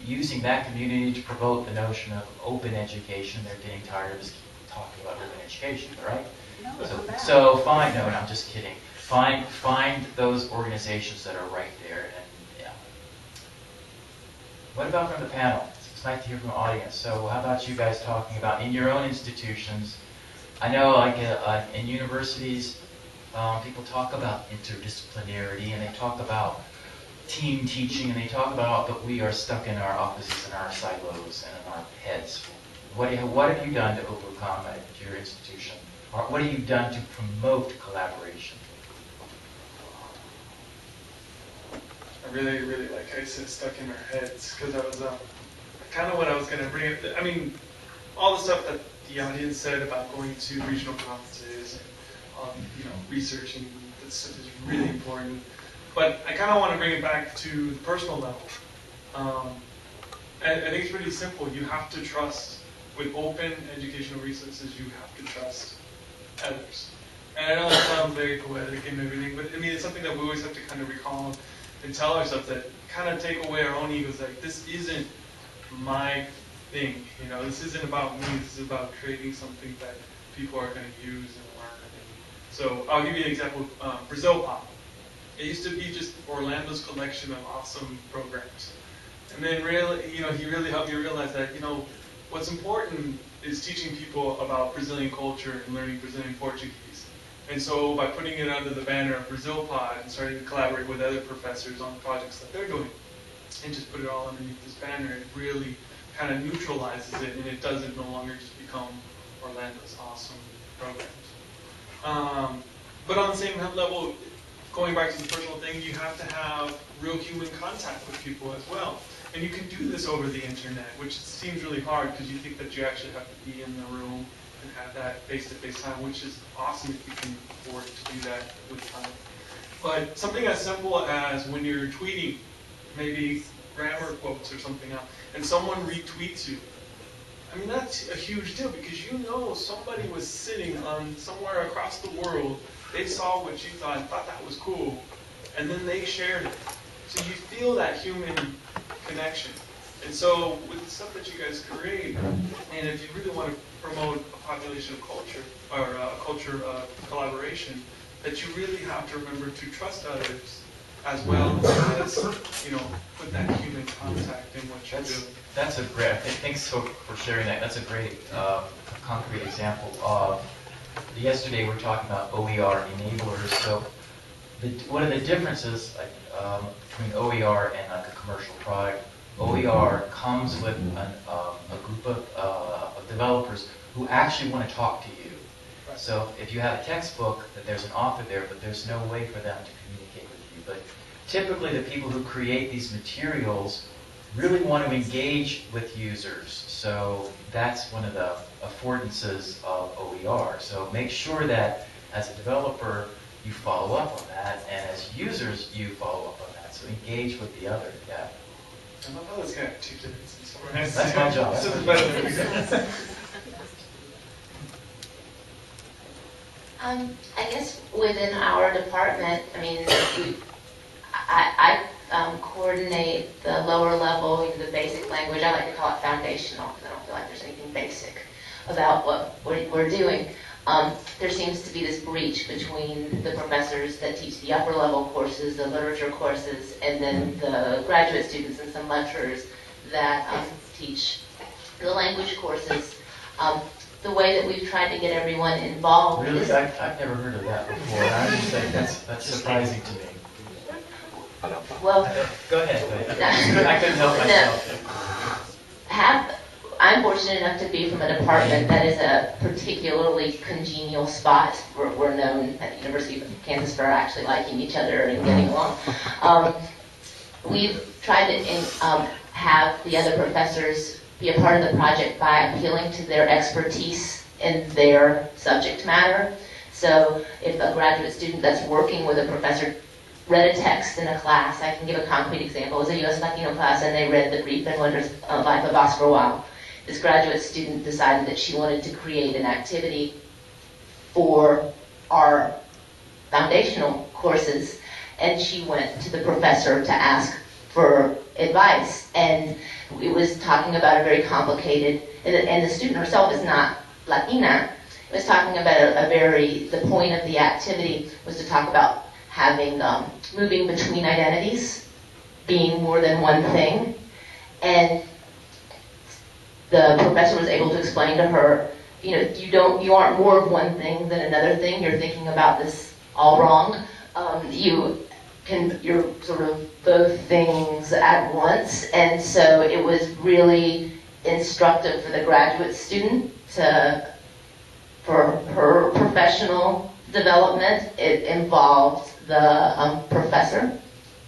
using that community to promote the notion of open education. They're getting tired of us talking about open education, right? So find, no, I'm just kidding. Find those organizations that are right there, and yeah. What about from the panel? It's nice to hear from the audience. So how about you guys talking about in your own institutions? I know, like in universities, people talk about interdisciplinarity, and they talk about team teaching, and they talk about that we are stuck in our offices and our silos and in our heads. What have you done to overcome at your institution? Or what have you done to promote collaboration? I really like how you said stuck in our heads, because that was kind of what I was going to bring up. I mean, all the stuff that the audience said about going to regional conferences and researching, that stuff is really important. But I kind of want to bring it back to the personal level. I think it's pretty simple. You have to trust, with open educational resources, you have to trust others. And I know that sounds very poetic and everything, but I mean, it's something that we always have to kind of recall and tell ourselves, that kind of take away our own egos, like, this isn't my thing, this isn't about me, this is about creating something that people are going to use and learn. So I'll give you an example, Brazil Pop. It used to be just Orlando's collection of awesome programs. And then he really helped me realize that, what's important is teaching people about Brazilian culture and learning Brazilian Portuguese. And so by putting it under the banner of Brazil Pod and starting to collaborate with other professors on projects that they're doing, and just put it all underneath this banner, it really kind of neutralizes it, and it doesn't no longer just become Orlando's awesome programs. But on the same level, going back to the personal thing, you have to have real human contact with people as well. And you can do this over the internet, which seems really hard because you think that you actually have to be in the room and have that face-to-face time, which is awesome if you can afford to do that with time. But something as simple as when you're tweeting, maybe grammar quotes or something else, and someone retweets you, I mean, that's a huge deal, because somebody was sitting on somewhere across the world, they saw what you thought and thought that was cool, and then they shared it. So you feel that human connection. And so with the stuff that you guys create, and if you really want to promote a population of culture, or a culture of collaboration, that you really have to remember to trust others as well as, put that human contact in what you're doing. That's a great, thanks for sharing that. That's a great concrete example of, yesterday we were talking about OER enablers. So one of the differences between OER and like a commercial product, OER comes with a group of developers who actually want to talk to you. So if you have a textbook, that there's an author there, but there's no way for them to communicate with you. But typically the people who create these materials really want to engage with users. So that's one of the affordances of OER. So make sure that as a developer, you follow up on that, and as users, you follow up on that. So engage with the other, yeah. I love how this guy articulates this. That's my job. This is better than me. I guess within our department, I mean, I coordinate the lower level, the basic language. I like to call it foundational because I don't feel like there's anything basic about what we're doing. there seems to be this breach between the professors that teach the upper level courses, the literature courses, and then the graduate students and some lecturers that teach the language courses. The way that we've tried to get everyone involved Really? is... I've never heard of that before. I just think that's surprising to me. Well, go ahead. I couldn't help myself. I'm fortunate enough to be from a department that is a particularly congenial spot. We're known at the University of Kansas for actually liking each other and getting along. We've tried to have the other professors be a part of the project by appealing to their expertise in their subject matter. So if a graduate student that's working with a professor read a text in a class, I can give a concrete example. It was a U.S. Latino class, and they read The Brief and Wondrous Life of Oscar Wilde. This graduate student decided that she wanted to create an activity for our foundational courses, and she went to the professor to ask for advice. And it was talking about a very complicated, and the student herself is not Latina. It was talking about the point of the activity was to talk about having, moving between identities, being more than one thing. And the professor was able to explain to her, you aren't more of one thing than another thing. You're thinking about this all wrong. You're sort of both things at once. And so it was really instructive for the graduate student for her professional development. It involved the professor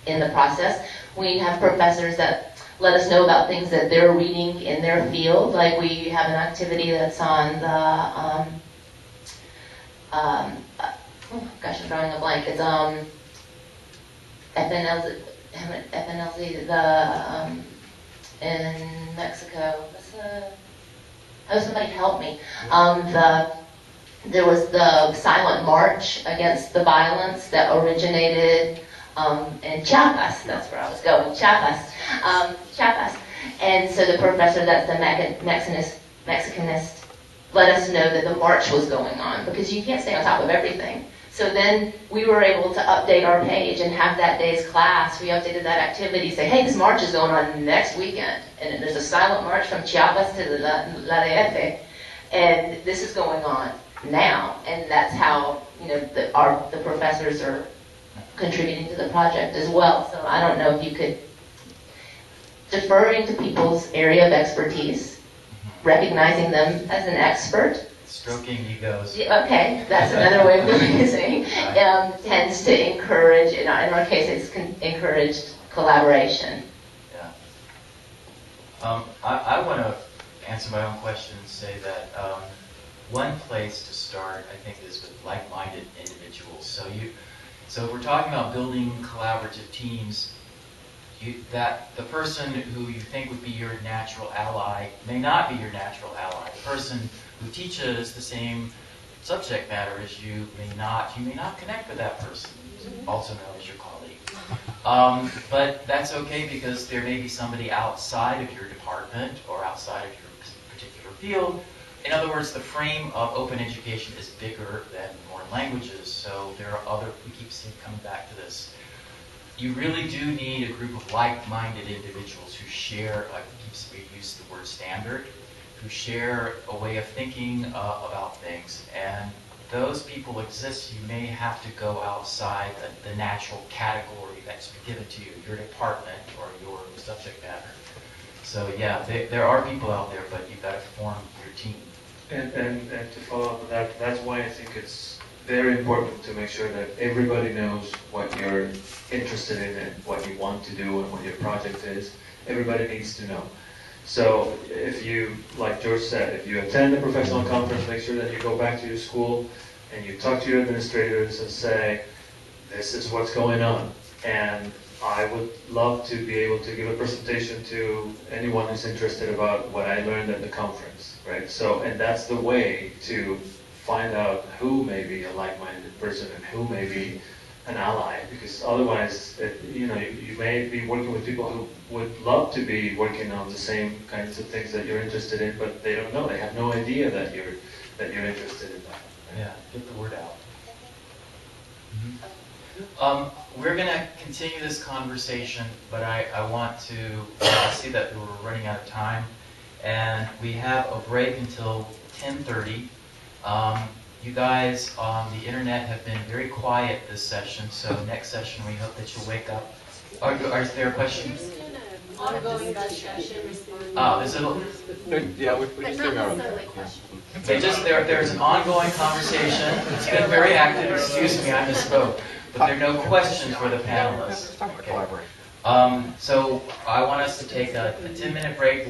in the process. We have professors that let us know about things that they're reading in their field. Like we have an activity that's on the, gosh, I'm drawing a blank. It's FNLZ, in Mexico. Somebody help me. There was the silent march against the violence that originated in Chiapas. That's where I was going, Chiapas. And so the professor, that's the Mexicanist, let us know that the march was going on, because you can't stay on top of everything. So then we were able to update our page and have that day's class. We updated that activity, say, hey, this march is going on next weekend. And there's a silent march from Chiapas to La DF. And this is going on now. And that's how, the professors are contributing to the project as well. So I don't know if you could, deferring to people's area of expertise, recognizing them as an expert. Stroking egos. Okay, that's another way of doing it. Tends to encourage, in our case, it's encouraged collaboration. Yeah. I want to answer my own question and say that one place to start, I think, is with like-minded individuals. So if we're talking about building collaborative teams, that the person who you think would be your natural ally may not be your natural ally. The person who teaches the same subject matter as you may not connect with that person, also known as your colleague. But that's okay, because there may be somebody outside of your department or outside of your particular field. In other words, the frame of open education is bigger than foreign languages, so there are we keep coming back to this. You really do need a group of like-minded individuals who share, we use the word standard, who share a way of thinking about things. And those people exist. You may have to go outside the natural category that's given to you, your department or your subject matter. So yeah, there are people out there, but you've got to form your team. And to follow up with that, that's why I think it's very important to make sure that everybody knows what you're interested in and what you want to do and what your project is. Everybody needs to know. So if you, like George said, if you attend a professional conference, make sure that you go back to your school and you talk to your administrators and say, this is what's going on. And I would love to be able to give a presentation to anyone who's interested about what I learned at the conference, right? So, and that's the way to find out who may be a like-minded person and who may be an ally, because otherwise, you may be working with people who would love to be working on the same kinds of things that you're interested in, but they don't know. They have no idea that you're interested in that. Yeah, get the word out. We're going to continue this conversation, but I want to see that we're running out of time. And we have a break until 10:30. You guys on the internet have been very quiet this session, so next session we hope that you'll wake up. Are there questions? Ongoing discussion. Oh, there's a... Yeah, we're just doing our own thing. There's an ongoing conversation. It's been very active. Excuse me, I misspoke. But there are no questions for the panelists. Collaboration. So I want us to take a 10-minute break.